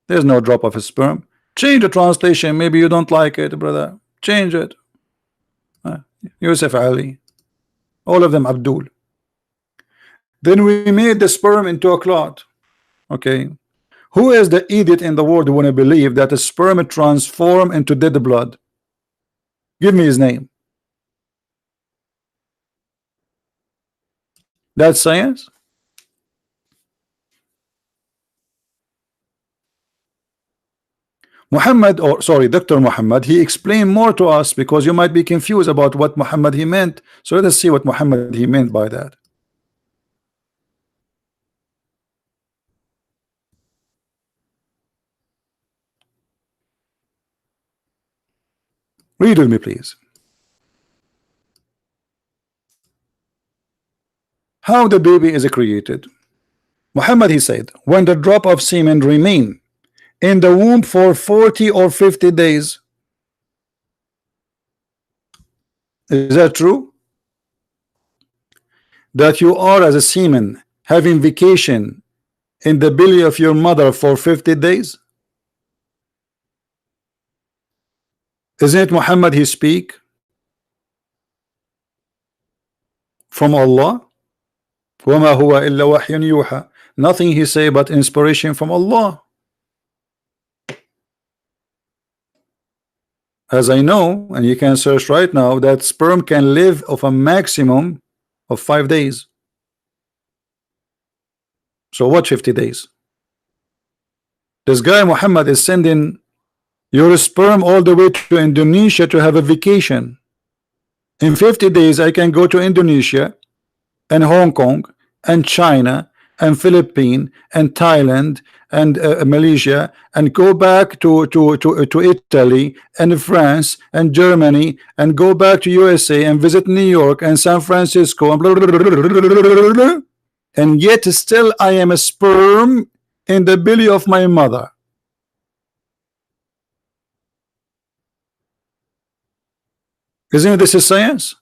There's no drop of a sperm. Change the translation. Maybe you don't like it, brother. Change it. Yusuf Ali, all of them Abdul. Then we made the sperm into a clot. Okay, who is the idiot in the world who want to believe that a sperm transform into dead blood? Give me his name. That's science. Muhammad, or sorry, Dr. Muhammad, he explained more to us, because you might be confused about what Muhammad he meant. So let us see what Muhammad he meant by that. Read with me, please. How the baby is created. Muhammad he said, when the drop of semen remain in the womb for 40 or 50 days. Is that true? That you are as a semen having vacation in the belly of your mother for 50 days? Isn't it Muhammad he speak from Allah? وَمَا هُوَ إِلَّا وَحْيٌ يُوحَى. Nothing he say but inspiration from Allah. as I know, and you can search right now, that sperm can live of a maximum of 5 days. So what 50 days? This guy Muhammad is sending your sperm all the way to Indonesia to have a vacation. In 50 days I can go to Indonesia and Hong Kong and China and Philippines and Thailand and Malaysia, and go back to Italy and France and Germany, and go back to USA and visit New York and San Francisco and blah, blah, blah, blah, blah, blah, and yet still I am a sperm in the belly of my mother. Isn't this a science?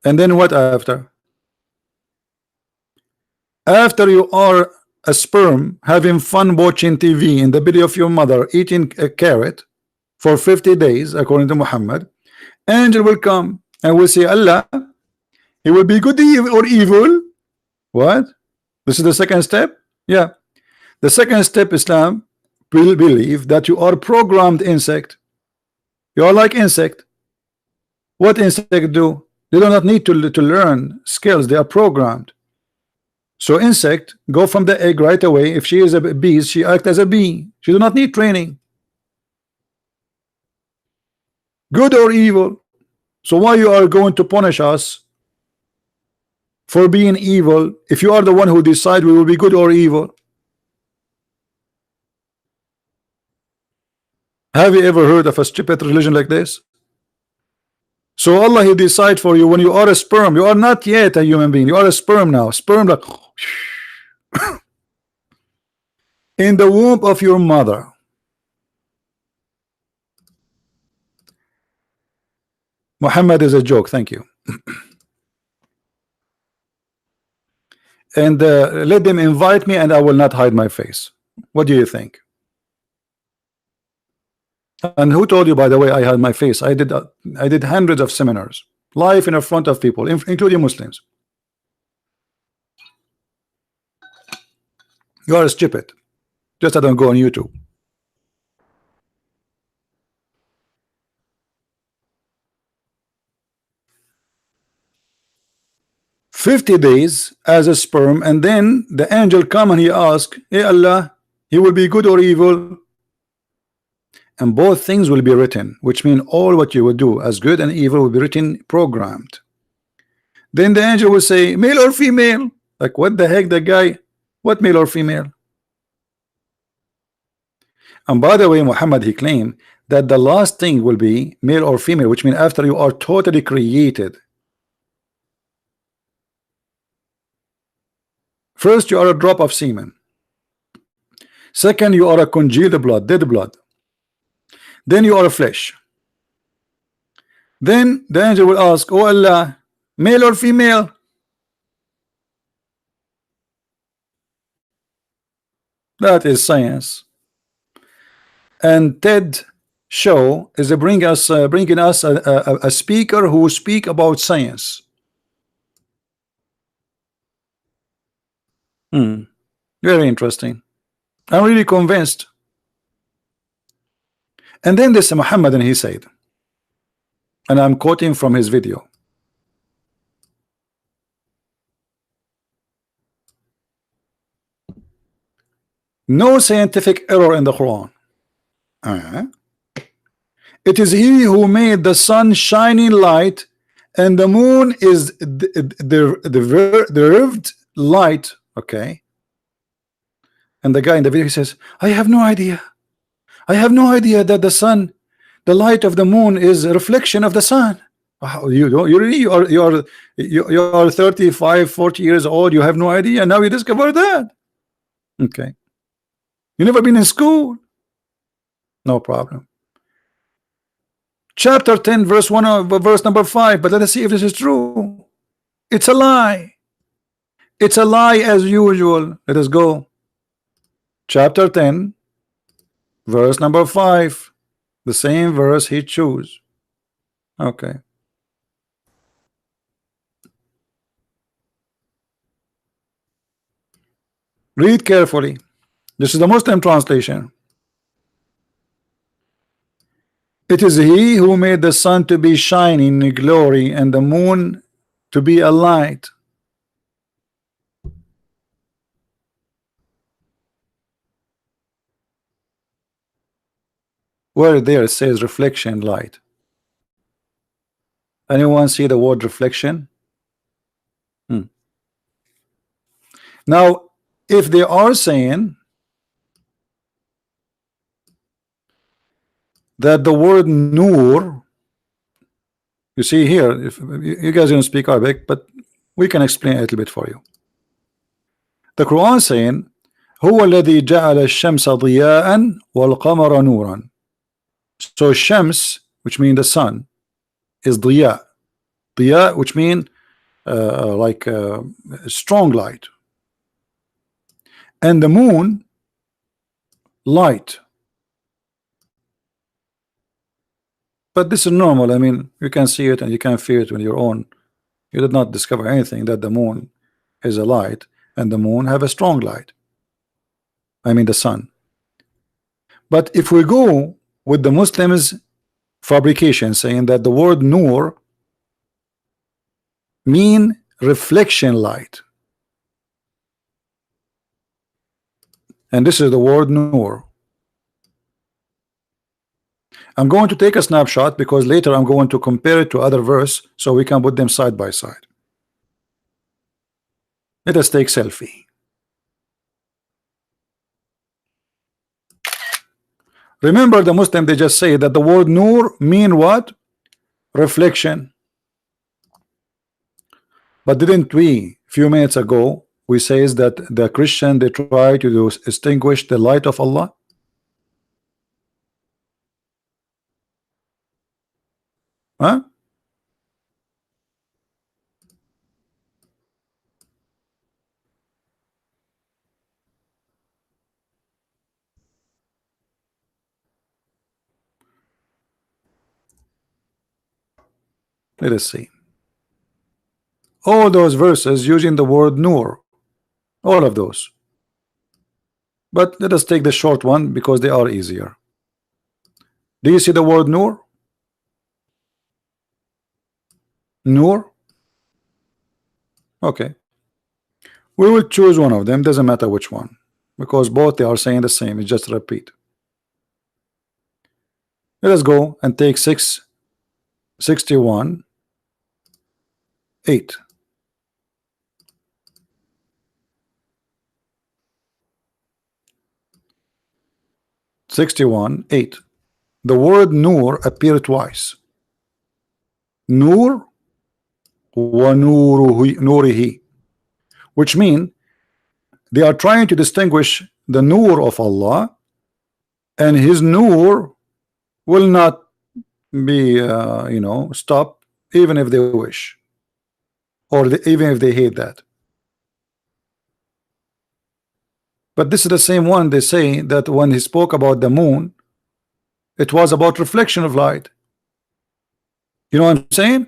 And then what after? After you are a sperm having fun watching TV in the belly of your mother, eating a carrot for 50 days, according to Muhammad, angel will come and will say, Allah, he will be good or evil. What? This is the second step? Yeah. The second step, Islam will believe that you are programmed insect. You are like insect. What insect do? They do not need to learn skills. They are programmed. So insect go from the egg right away. If she is a bee, she act as a bee. She do not need training. Good or evil. So why you are going to punish us for being evil if you are the one who decide we will be good or evil? Have you ever heard of a stupid religion like this? So Allah, he decide for you when you are a sperm. You are not yet a human being. You are a sperm now. Sperm like in the womb of your mother. Muhammad is a joke. Thank you. And let them invite me and I will not hide my face. What do you think? And who told you, by the way, I hide my face? I did hundreds of seminars live in front of people, including Muslims. You are stupid. Just I don't go on YouTube. "50 days as a sperm, and then the angel come and he ask, hey Allah, he will be good or evil? And both things will be written, which mean all what you will do as good and evil will be written, programmed. Then the angel will say, male or female? Like what the heck, the guy? What male or female? And by the way, Muhammad, he claimed that the last thing will be male or female, which means after you are totally created. First, you are a drop of semen. Second, you are a congealed blood, dead blood. Then you are a flesh. Then the angel will ask, oh Allah, male or female? That is science. And TED show is bringing us a speaker who speak about science. Very interesting. I'm really convinced. And then this Muhammad, and he said, and I'm quoting from his video, no scientific error in the Quran. It is he who made the sun shining light, and the moon is the rived light. Okay. And the guy in the video, he says, I have no idea. I have no idea that the sun, the light of the moon is a reflection of the sun. You don't, you really, you are 35, 40 years old. You have no idea. Now you discover that. Okay. You never been in school. No problem. Chapter 10, verse 1, verse number 5. But let us see if this is true. It's a lie. It's a lie as usual. Let us go. Chapter 10, verse number 5. The same verse he chose. Okay. Read carefully. This is the Muslim translation. It is he who made the sun to be shining in glory and the moon to be a light. Where there it says reflection light. Anyone see the word reflection? Now, if they are saying that the word nur, you see here, if you guys don't speak Arabic, but we can explain a little bit for you. The Quran saying, هو الذي جعل الشمس ضياء والقمر نورا. So Shams, which means the sun, is ضياء. ضياء, which means like strong light, and the moon, light. But this is normal. I mean, you can see it and you can feel it with your own. You did not discover anything that the moon is a light and the moon have a strong light. I mean the sun. But if we go with the Muslims fabrication saying that the word nur mean reflection light, and this is the word nur. I'm going to take a snapshot because later I'm going to compare it to other verse so we can put them side by side. Let us take selfie. Remember, the Muslim, they just say that the word nur mean what? Reflection. But didn't we a few minutes ago we says that the Christian, they try to distinguish the light of Allah? Huh? Let us see. All those verses using the word nur, all of those. But let us take the short one because they are easier. Do you see the word nur? Nur? Okay. We will choose one of them, doesn't matter which one, because both they are saying the same, it's just repeat. Let us go and take 661 8. The word nur appeared twice. Nur wa nurihi, which mean they are trying to distinguish the nur of Allah, and his nur will not be stop even if they wish, or even if they hate that. But this is the same one they say that when he spoke about the moon, it was about reflection of light. You know what I'm saying?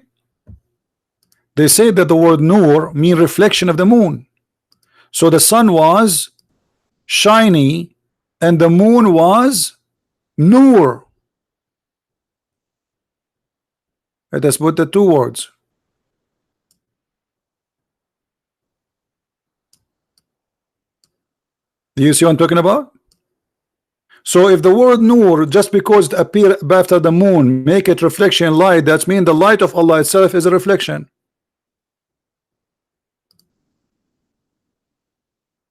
They say that the word nur mean reflection of the moon. So the sun was shiny and the moon was nur. Let us put the two words. Do you see what I'm talking about? So if the word nur, just because it appear after the moon, make it reflection light, that means the light of Allah itself is a reflection.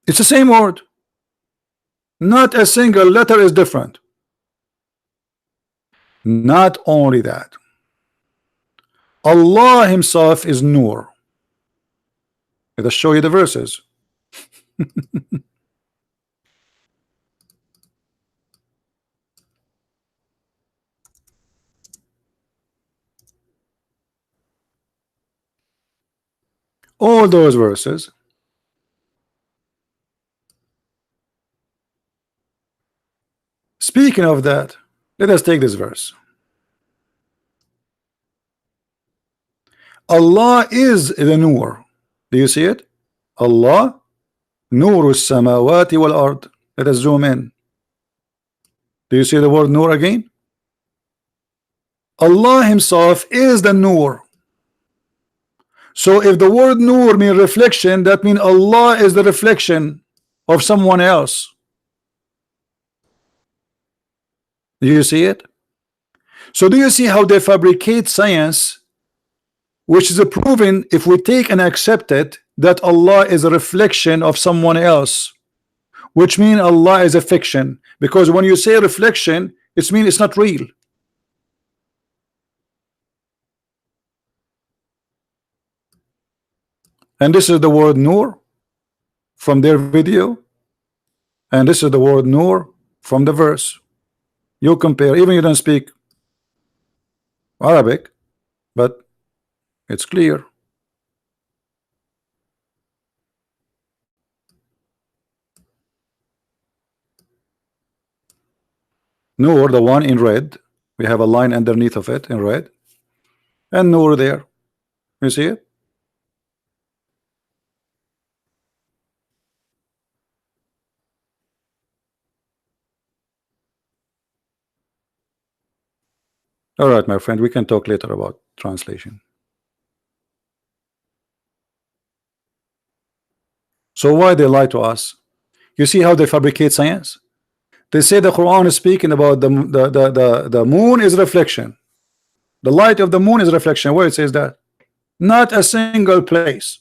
It's the same word. Not a single letter is different. Not only that, Allah himself is nur. Let us show you the verses. All those verses. Speaking of that, let us take this verse. Allah is the nur. Do you see it? Allah نور السماوات والأرض. Let us zoom in. Do you see the word Nur again? Allah himself is the Nur. So if the word Nur means reflection, that means Allah is the reflection of someone else. Do you see it? So do you see how they fabricate science, which is proven if we take and accept it, that Allah is a reflection of someone else, which means Allah is a fiction, because when you say reflection, it means it's not real. And this is the word Nur from their video, and this is the word Nur from the verse. You compare, even you don't speak Arabic, but it's clear. Nur, the one in red, we have a line underneath of it in red, and Nur there. You see it? All right, my friend, we can talk later about translation. So why they lie to us? You see how they fabricate science? They say the Quran is speaking about the moon is reflection. The light of the moon is reflection. Where it says that? Not a single place.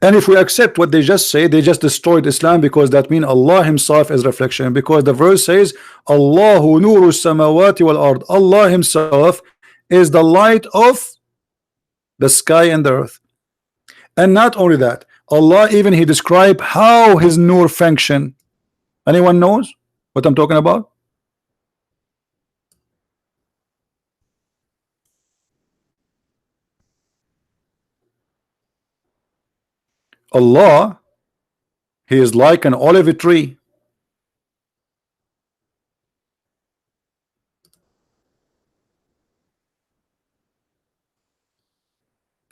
And if we accept what they just say, they just destroyed Islam, because that means Allah himself is reflection, because the verse says Allahu nuru samawati wal ard. Allah himself is the light of the sky and the earth. And not only that, Allah even he described how his nur function. Anyone knows what I'm talking about? Allah, he is like an olive tree.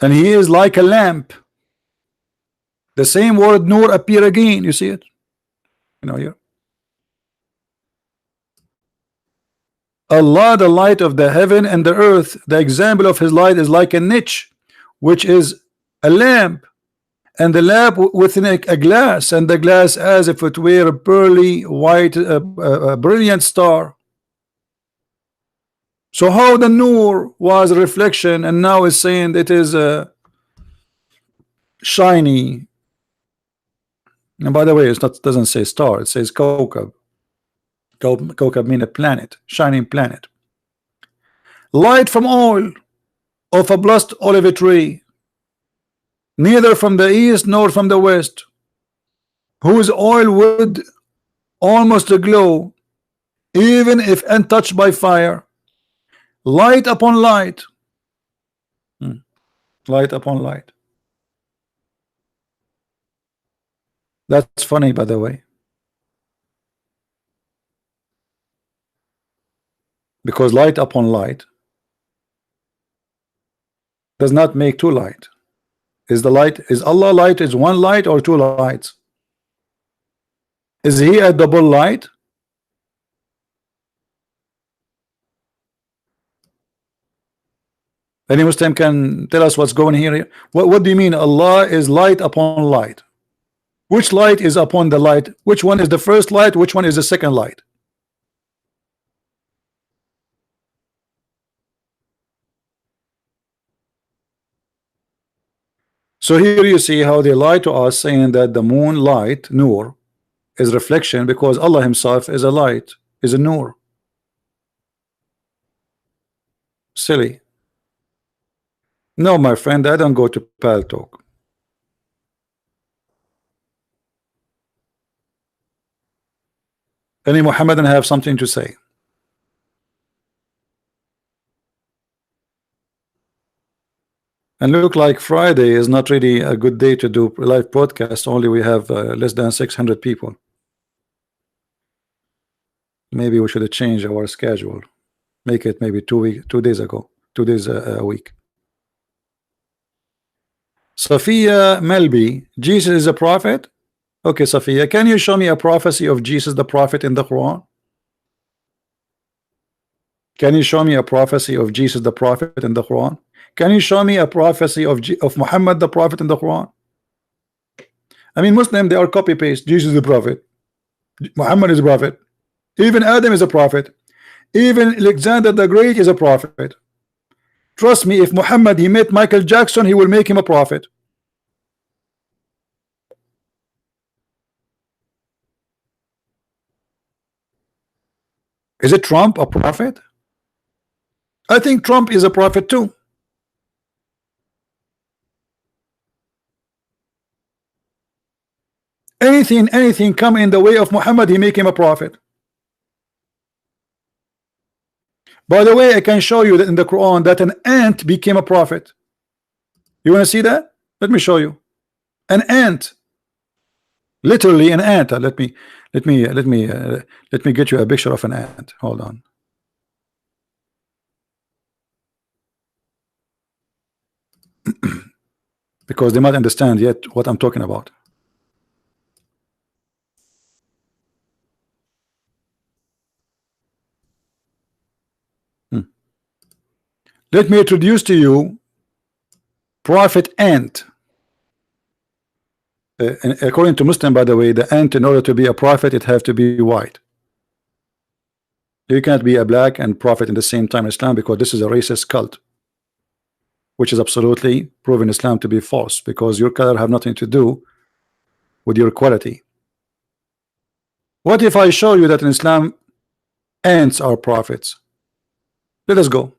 And he is like a lamp. The same word nur appear again. You see it? You know here. Allah, the light of the heaven and the earth. The example of his light is like a niche, which is a lamp, and the lamp within a glass, and the glass as if it were a pearly white brilliant star. So how the nur was a reflection, and now is saying it is shiny. And by the way, it's not, doesn't say star, it says kawkab. Kawkab mean a planet, shining planet. Light from oil of a blessed olive tree, neither from the east nor from the west, whose oil would almost glow, even if untouched by fire. Light upon light. Light upon light. That's funny, by the way, because light upon light does not make two light. Is the light, is Allah light, is one light or two lights? Is he a double light? Any Muslim can tell us what's going here? What do you mean Allah is light upon light? Which light is upon the light? Which one is the first light? Which one is the second light? So here you see how they lie to us, saying that the moon light, nur, is reflection, because Allah himself is a light, is a nur. Silly. No, my friend, I don't go to Pal Talk. Any Muhammadan have something to say? And look like Friday is not really a good day to do live broadcast. Only we have less than 600 people. Maybe we should change our schedule. Make it maybe 2 days a week. Sophia Melby, Jesus is a prophet. Okay, Sophia, can you show me a prophecy of Jesus the prophet in the Quran? Can you show me a prophecy of Jesus the prophet in the Quran? Can you show me a prophecy of Muhammad the prophet in the Quran? I mean, Muslim, they are copy paste. Jesus is the prophet, Muhammad is a prophet, even Adam is a prophet, even Alexander the Great is a prophet. Trust me, if Muhammad he met Michael Jackson, he will make him a prophet. Is it Trump a prophet? I think Trump is a prophet too. Anything come in the way of Muhammad, he make him a prophet. By the way, I can show you that in the Quran that an ant became a prophet. You want to see that? Let me show you. An ant, literally an ant. Let me get you a picture of an ant. Hold on. Because they might understand yet what I'm talking about. Let me introduce to you prophet ant. And according to Muslim, by the way, the ant, in order to be a prophet, it has to be white. You can't be a black and prophet in the same time in Islam, because this is a racist cult, which is absolutely proven Islam to be false, because your color have nothing to do with your quality. What if I show you that in Islam ants are prophets? Let us go.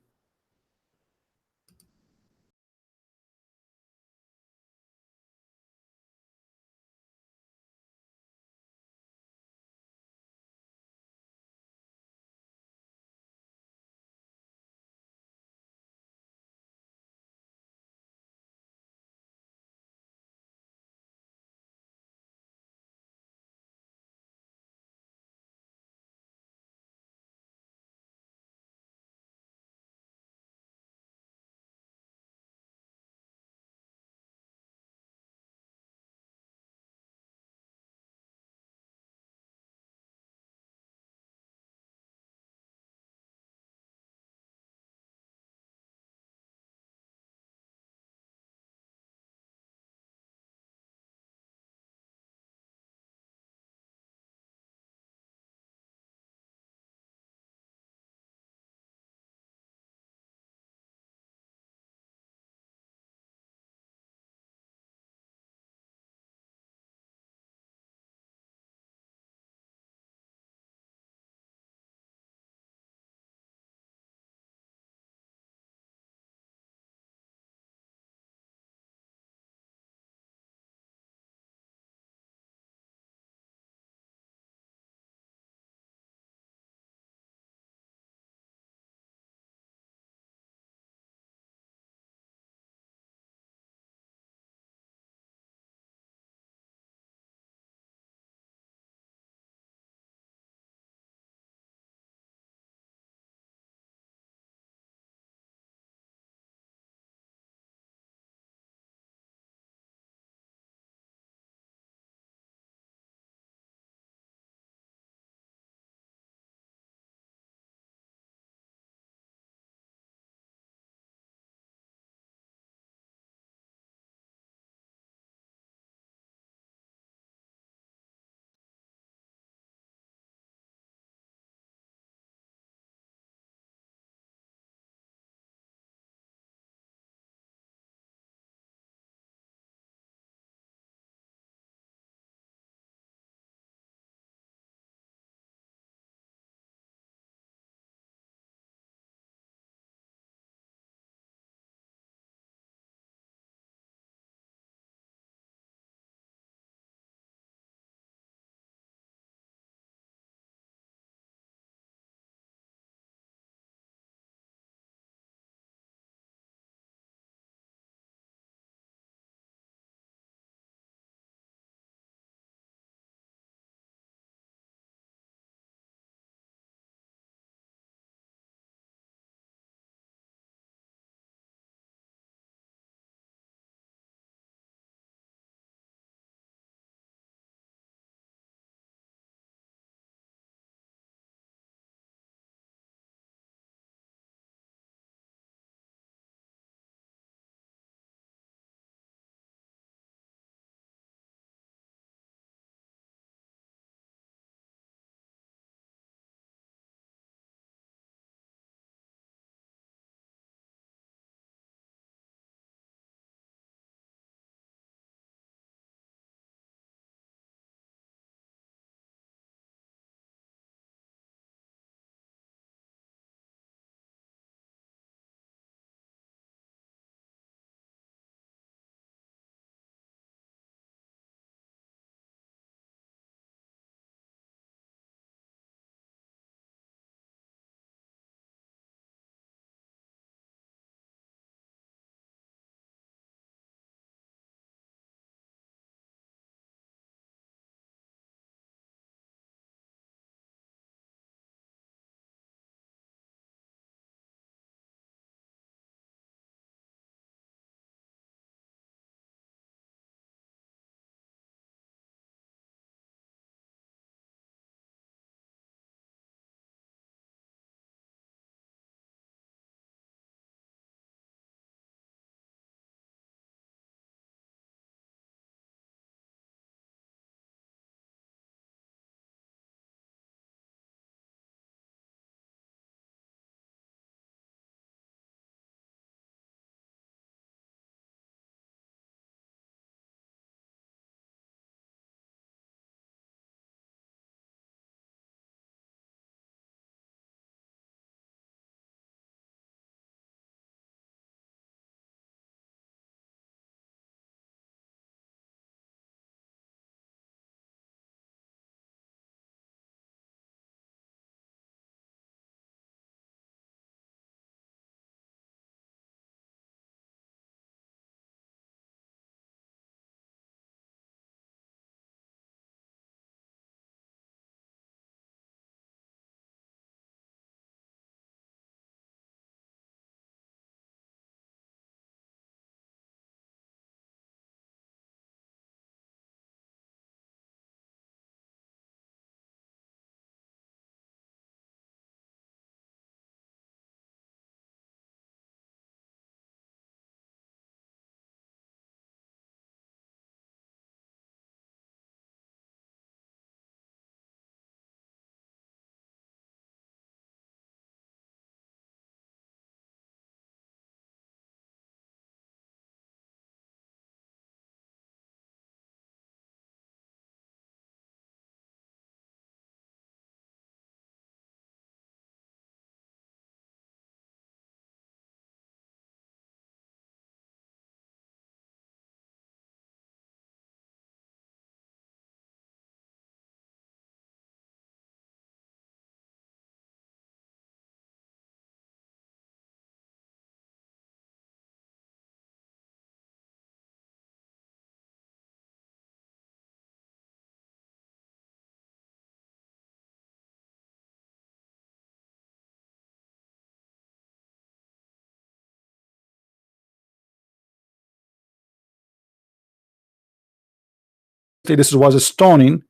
this was a stoning,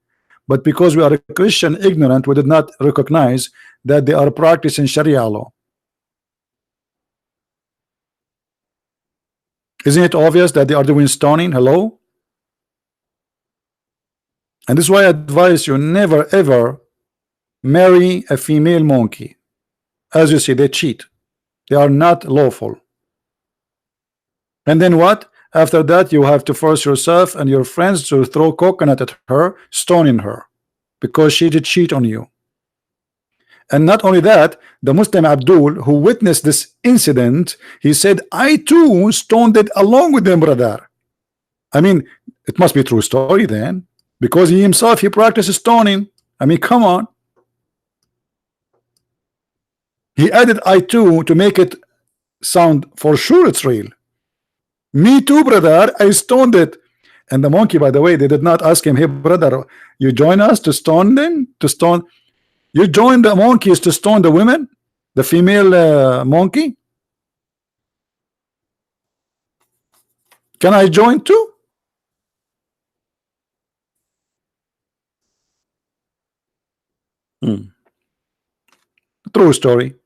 but because we are a Christian ignorant, we did not recognize that they are practicing Sharia law. Isn't it obvious that they are doing stoning? Hello? And this is why I advise you never ever marry a female monkey. As you see, they cheat. They are not lawful. And then what? After that, you have to force yourself and your friends to throw coconut at her, stoning her, because she did cheat on you. And not only that, the Muslim Abdul, who witnessed this incident, he said, I too stoned it along with them, brother. I mean, it must be a true story then, because he himself, he practices stoning. I mean, come on. He added I too to make it sound for sure it's real. Me too, brother, I stoned it. And the monkey, by the way, they did not ask him, hey brother, you join us to stone them? To stone? You join the monkeys to stone the women? The female monkey? Can I join too? True story.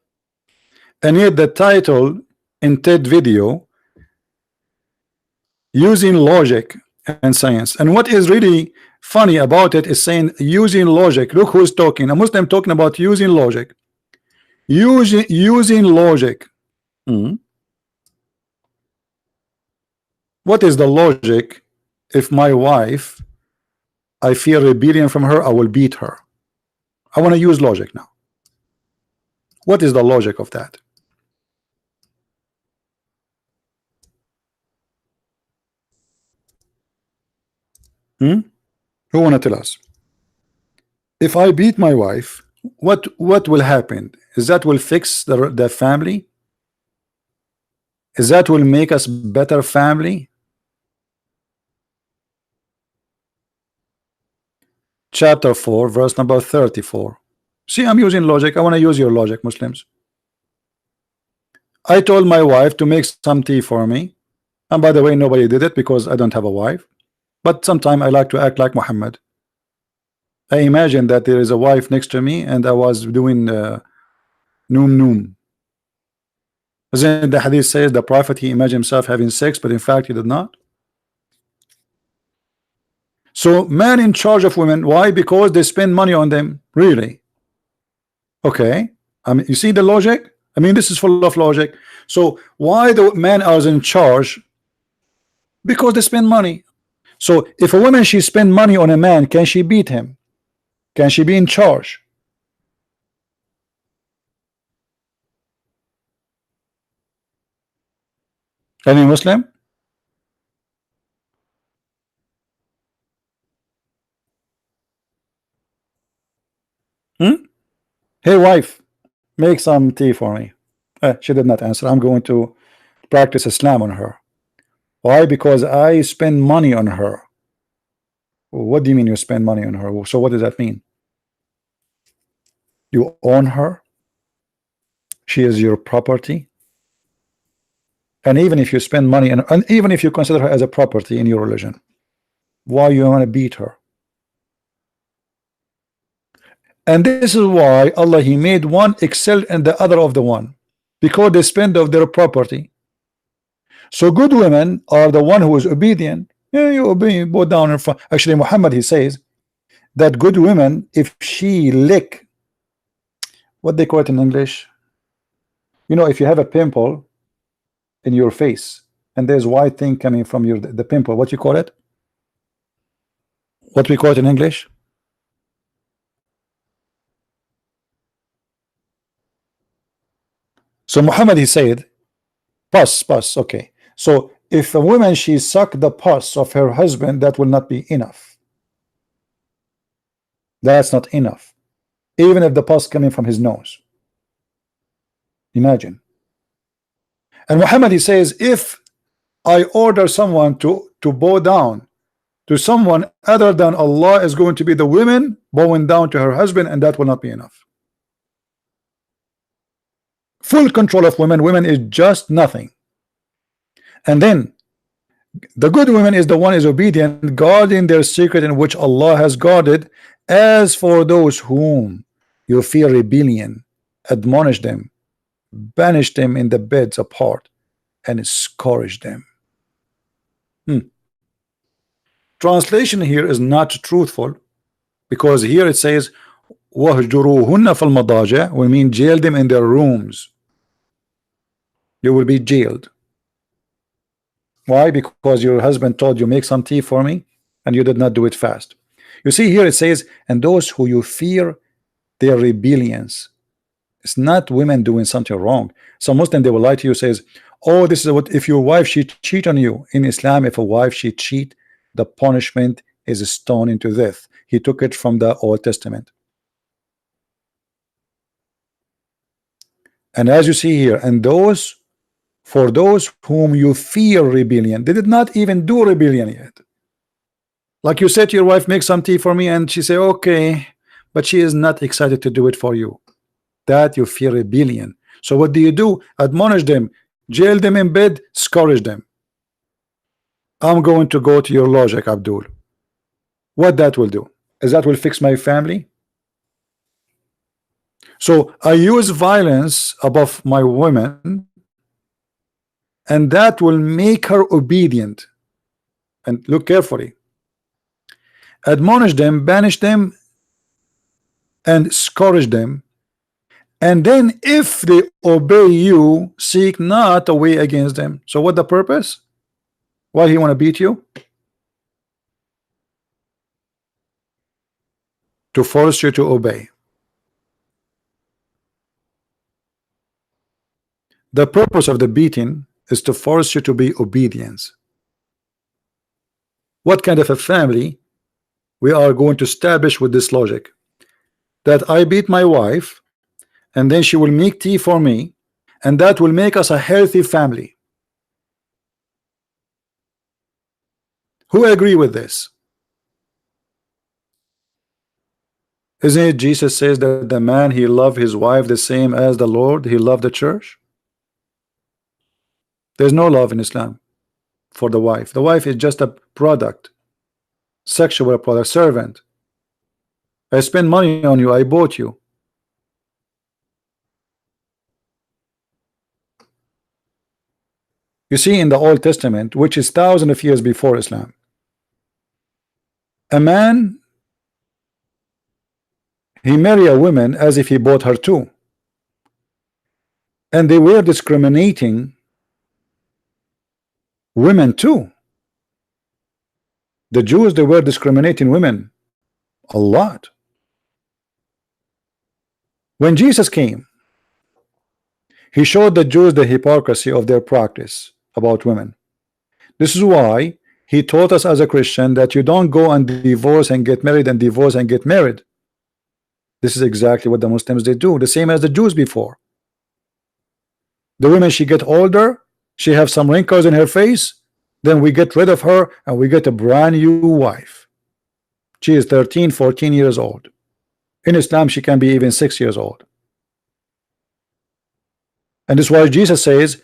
And yet the title in TED video, using logic and science. And what is really funny about it is saying using logic. Look who's talking. A Muslim talking about using logic. Using logic. What is the logic? If my wife, I fear rebellion from her, I will beat her. I want to use logic now. What is the logic of that? Who want to tell us? If I beat my wife, what will happen? Is that will fix the family? Is that will make us better family? Chapter 4, verse number 34. See, I'm using logic. I want to use your logic, Muslims. I told my wife to make some tea for me. And by the way, nobody did it because I don't have a wife. But sometimes I like to act like Muhammad. I imagine that there is a wife next to me and I was doing noom noom. Then the hadith says the prophet, he imagined himself having sex, but in fact he did not. So man in charge of women, why? Because they spend money on them. Really? Okay. I mean, you see the logic? I mean, this is full of logic. So why the men are in charge? Because they spend money. So if a woman, she spend money on a man, can she beat him? Can she be in charge? Any Muslim? Hey wife, make some tea for me. She did not answer. I'm going to practice Islam on her. Why? Because I spend money on her. What do you mean you spend money on her? So what does that mean? You own her? She is your property? And even if you spend money and even if you consider her as a property in your religion, why you want to beat her? And this is why Allah, he made one excel and the other of the one, because they spend of their property. So good women are the one who is obedient. Yeah, you obey, bow down in front. Actually, Muhammad, he says that good women, if she lick, what they call it in English, you know, if you have a pimple in your face and there's white thing coming from your the pimple, what you call it? What we call it in English? So Muhammad, he said pus, okay. So if a woman, she sucked the pus of her husband, that will not be enough. That's not enough. Even if the pus coming from his nose. Imagine. And Muhammad, he says, if I order someone to bow down to someone other than Allah, is going to be the women bowing down to her husband, and that will not be enough. Full control of women. Women is just nothing. And then The good woman is the one is obedient, guarding their secret in which Allah has guarded. As for those whom you fear rebellion, admonish them, banish them in the beds apart, and scourge them. Translation here is not truthful, because here it says وَهْجُرُوهُنَّ فِي الْمَضَاجِعِ, we mean jail them in their rooms. You will be jailed. Why? Because your husband told you make some tea for me and you did not do it fast. You see here it says, and those who you fear their rebellions. It's not women doing something wrong. Some Muslim, they will lie to you, says, oh, this is what if your wife she cheat on you. In Islam, if a wife she cheat, the punishment is a stone into death. He took it from the Old Testament. And as you see here, and those for those whom you fear rebellion, they did not even do rebellion yet. Like you said to your wife, make some tea for me, and she say okay, but she is not excited to do it for you. That you fear rebellion. So what do? Admonish them, jail them in bed, scourge them. I'm going to go to your logic, Abdul. What that will do is that will fix my family. So I use violence above my women, and that will make her obedient. And look carefully. Admonish them, banish them, and scourge them. And then if they obey you, seek not a way against them. So what the purpose? Why he want to beat you? To force you to obey. The purpose of the beating is to force you to be obedience. What kind of a family we are going to establish with this logic? That I beat my wife, and then she will make tea for me, and that will make us a healthy family. Who agree with this? Isn't it Jesus says that the man he loved his wife the same as the Lord he loved the church? There's no love in Islam for the wife. The wife is just a product, sexual product, servant. I spend money on you, I bought you. You see, in the Old Testament, which is thousands of years before Islam, a man, he married a woman as if he bought her too, and they were discriminating women too. The Jews, they were discriminating women a lot. When Jesus came, he showed the Jews the hypocrisy of their practice about women. This is why he taught us as a Christian that you don't go and divorce and get married and divorce and get married. This is exactly what the Muslims they do, the same as the Jews before. The women, she get older, she have some wrinkles in her face, then we get rid of her and we get a brand new wife. She is 13, 14 years old. In Islam, she can be even 6 years old. And this is why Jesus says,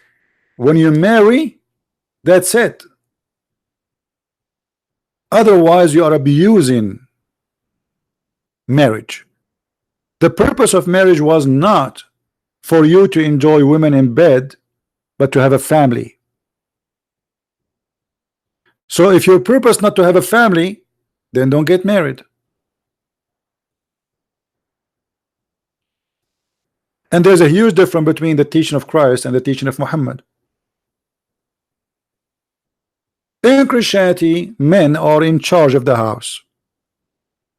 when you marry, that's it. Otherwise, you are abusing marriage. The purpose of marriage was not for you to enjoy women in bed, but to have a family. So if your purpose not to have a family, then don't get married. And there's a huge difference between the teaching of Christ and the teaching of Muhammad. In Christianity, men are in charge of the house.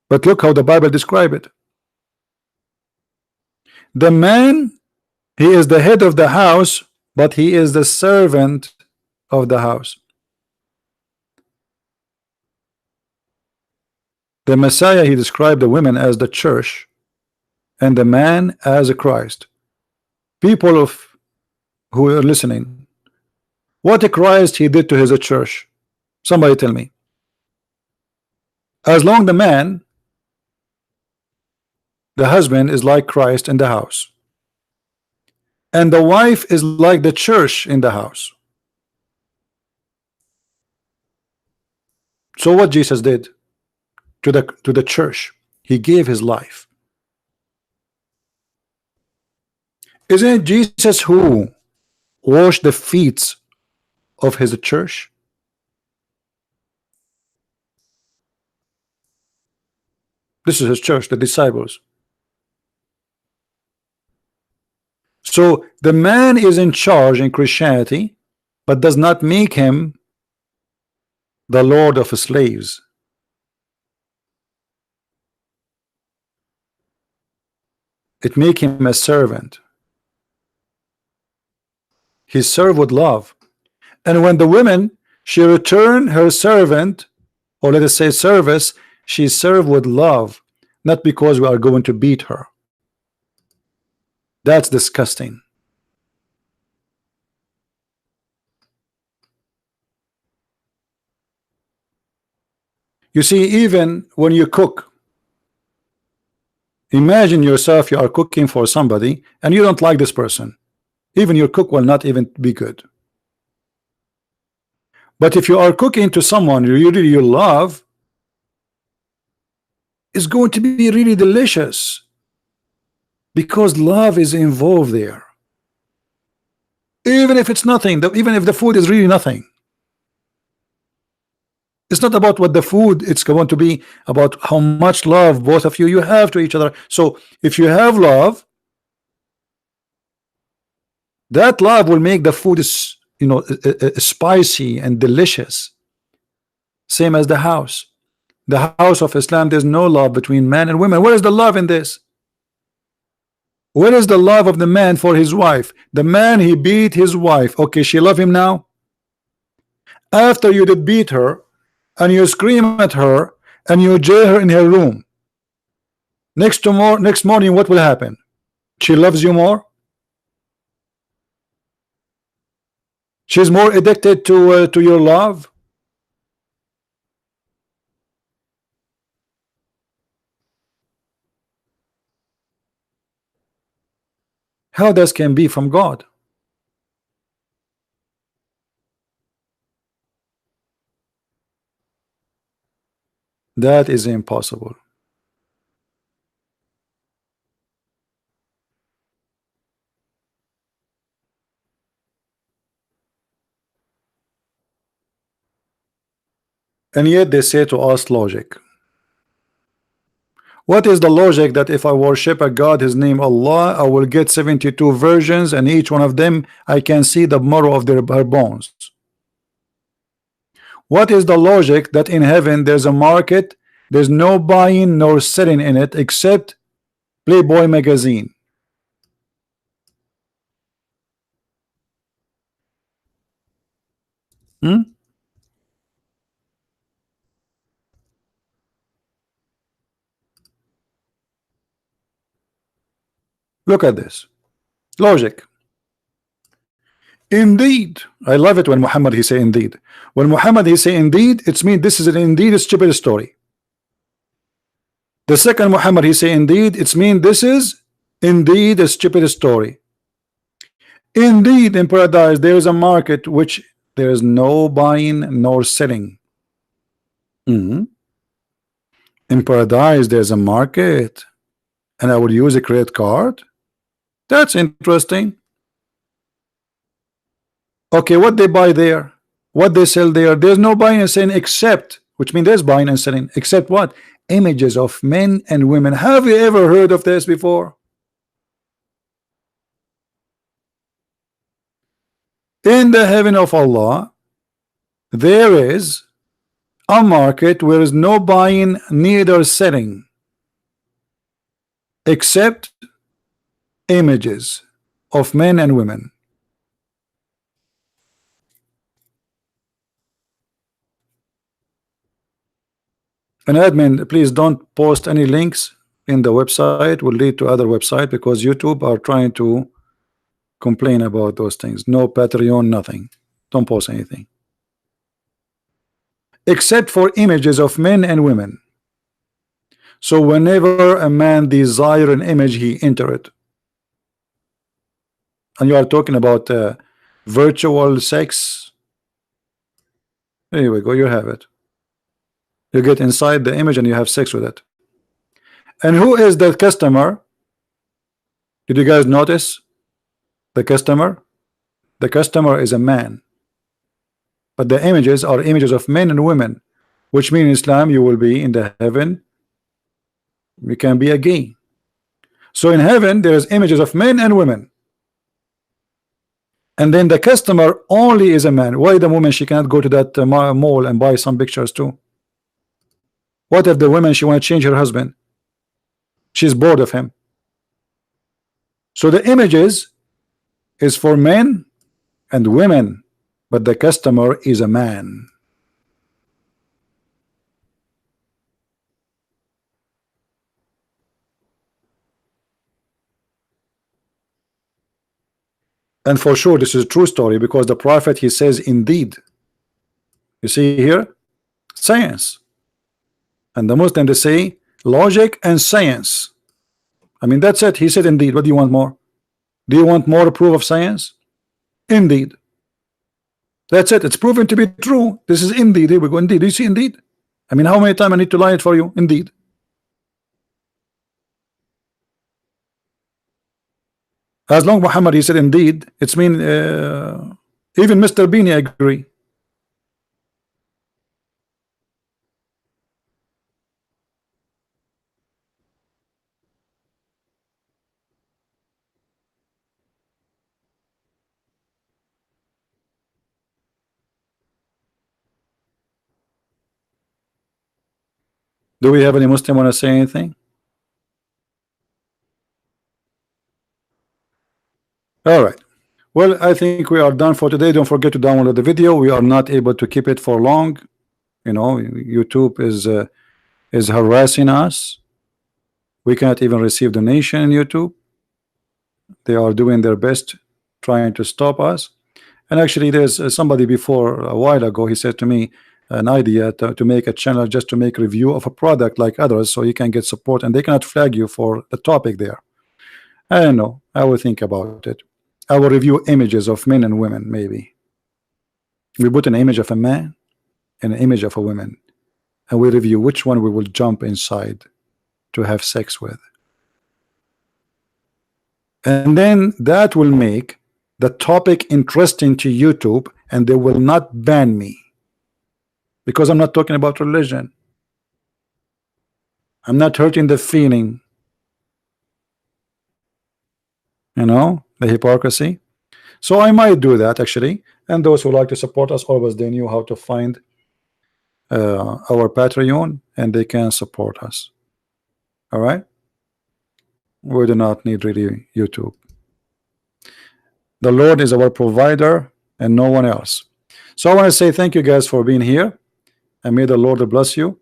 But look how the Bible describes it. The man, he is the head of the house, but he is the servant of the house. The Messiah, he described the women as the church and the man as a Christ. People of who are listening, what a Christ he did to his church. Somebody tell me. As long the man, the husband is like Christ in the house, and the wife is like the church in the house. So what Jesus did to the church, he gave his life. Isn't it Jesus who washed the feet of his church? This is his church, the disciples. So the man is in charge in Christianity, but does not make him the lord of slaves. It make him a servant. He served with love. And when the woman, she returned her servant, or let us say service, she served with love, not because we are going to beat her. That's disgusting. You see, even when you cook, imagine yourself, you are cooking for somebody and you don't like this person. Even your cook will not even be good. But if you are cooking to someone you love, it's going to be really delicious because love is involved there. Even if it's nothing, even if the food is really nothing. It's not about what the food, it's going to be about how much love both of you have to each other. So if you have love, that love will make the food is, you know, spicy and delicious. Same as the house. The house of Islam, there's no love between man and women. Where is the love in this? Where is the love of the man for his wife? The man, he beat his wife. Okay, she love him now. After you did beat her and you scream at her and you jail her in her room, next morning what will happen? She loves you more. She's more addicted to your love. How this can be from God? That is impossible. And yet they say to us logic. What is the logic that if I worship a God, his name Allah, I will get 72 versions and each one of them I can see the marrow of her bones? What is the logic that in heaven there's a market, there's no buying nor selling in it except Playboy magazine? Look at this logic. Indeed, I love it when Muhammad he say indeed. When Muhammad he say indeed, it's mean this is an indeed a stupid story. The second Muhammad he say indeed, it's mean this is indeed a stupid story. Indeed, in paradise there is a market which there is no buying nor selling. In paradise there's a market and I will use a credit card. That's interesting. Okay, what they buy there, what they sell there, there's no buying and selling except, which means there's buying and selling except what? Images of men and women. Have you ever heard of this before? In the heaven of Allah there is a market where is no buying neither selling except images of men and women. And admin, please don't post any links in the website, will lead to other website because YouTube are trying to complain about those things. No Patreon, nothing. Don't post anything except for images of men and women. So whenever a man desire an image, he enter it. And you are talking about virtual sex. Here we go, you have it. You get inside the image and you have sex with it. And who is the customer? Did you guys notice the customer? The customer is a man, but the images are images of men and women, which means in Islam you will be in the heaven, you can be a gay. So in heaven there is images of men and women, and then the customer only is a man. Why the woman, she cannot go to that mall and buy some pictures too? What if the woman, she want to change her husband? She's bored of him. So the images is for men and women, but the customer is a man. And for sure this is a true story, because the prophet, he says indeed. You see here, science, and the Muslim, they say logic and science. I mean, that's it. He said indeed. What do you want more? Do you want more proof of science? Indeed. That's it. It's proven to be true. This is indeed. Here we go. Indeed. Do you see indeed? I mean, how many times I need to lie it for you? Indeed. As long Muhammad, he said indeed, it's mean even Mr. Beanie agree. Do we have any Muslim want to say anything? All right. Well, I think we are done for today. Don't forget to download the video. We are not able to keep it for long. You know, YouTube is harassing us. We cannot even receive donation in YouTube. They are doing their best trying to stop us. And actually, there's somebody before a while ago, he said to me an idea to make a channel just to make review of a product like others, so you can get support and they cannot flag you for the topic there. I don't know. I will think about it. I will review images of men and women. Maybe we put an image of a man and an image of a woman, and we review which one we will jump inside to have sex with, and then that will make the topic interesting to YouTube, and they will not ban me, because I'm not talking about religion. I'm not hurting the feeling, you know, the hypocrisy. So I might do that actually, and those who like to support us, always they knew how to find our Patreon, and they can support us. All right, we do not need really YouTube. The Lord is our provider and no one else. So I want to say thank you guys for being here, and may the Lord bless you.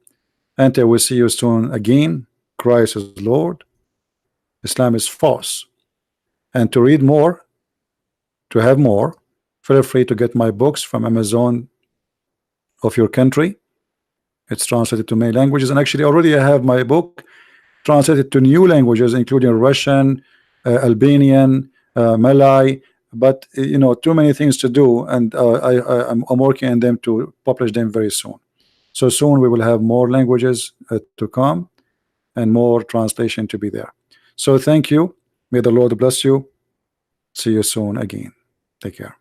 Until we see you soon again. Christ is Lord, Islam is false. And to read more, to have more, feel free to get my books from Amazon of your country. It's translated to many languages, and actually already I have my book translated to new languages, including Russian, Albanian, Malay, but you know, too many things to do, and I'm working on them to publish them very soon. So soon we will have more languages to come, and more translation to be there. So thank you. May the Lord bless you. See you soon again. Take care.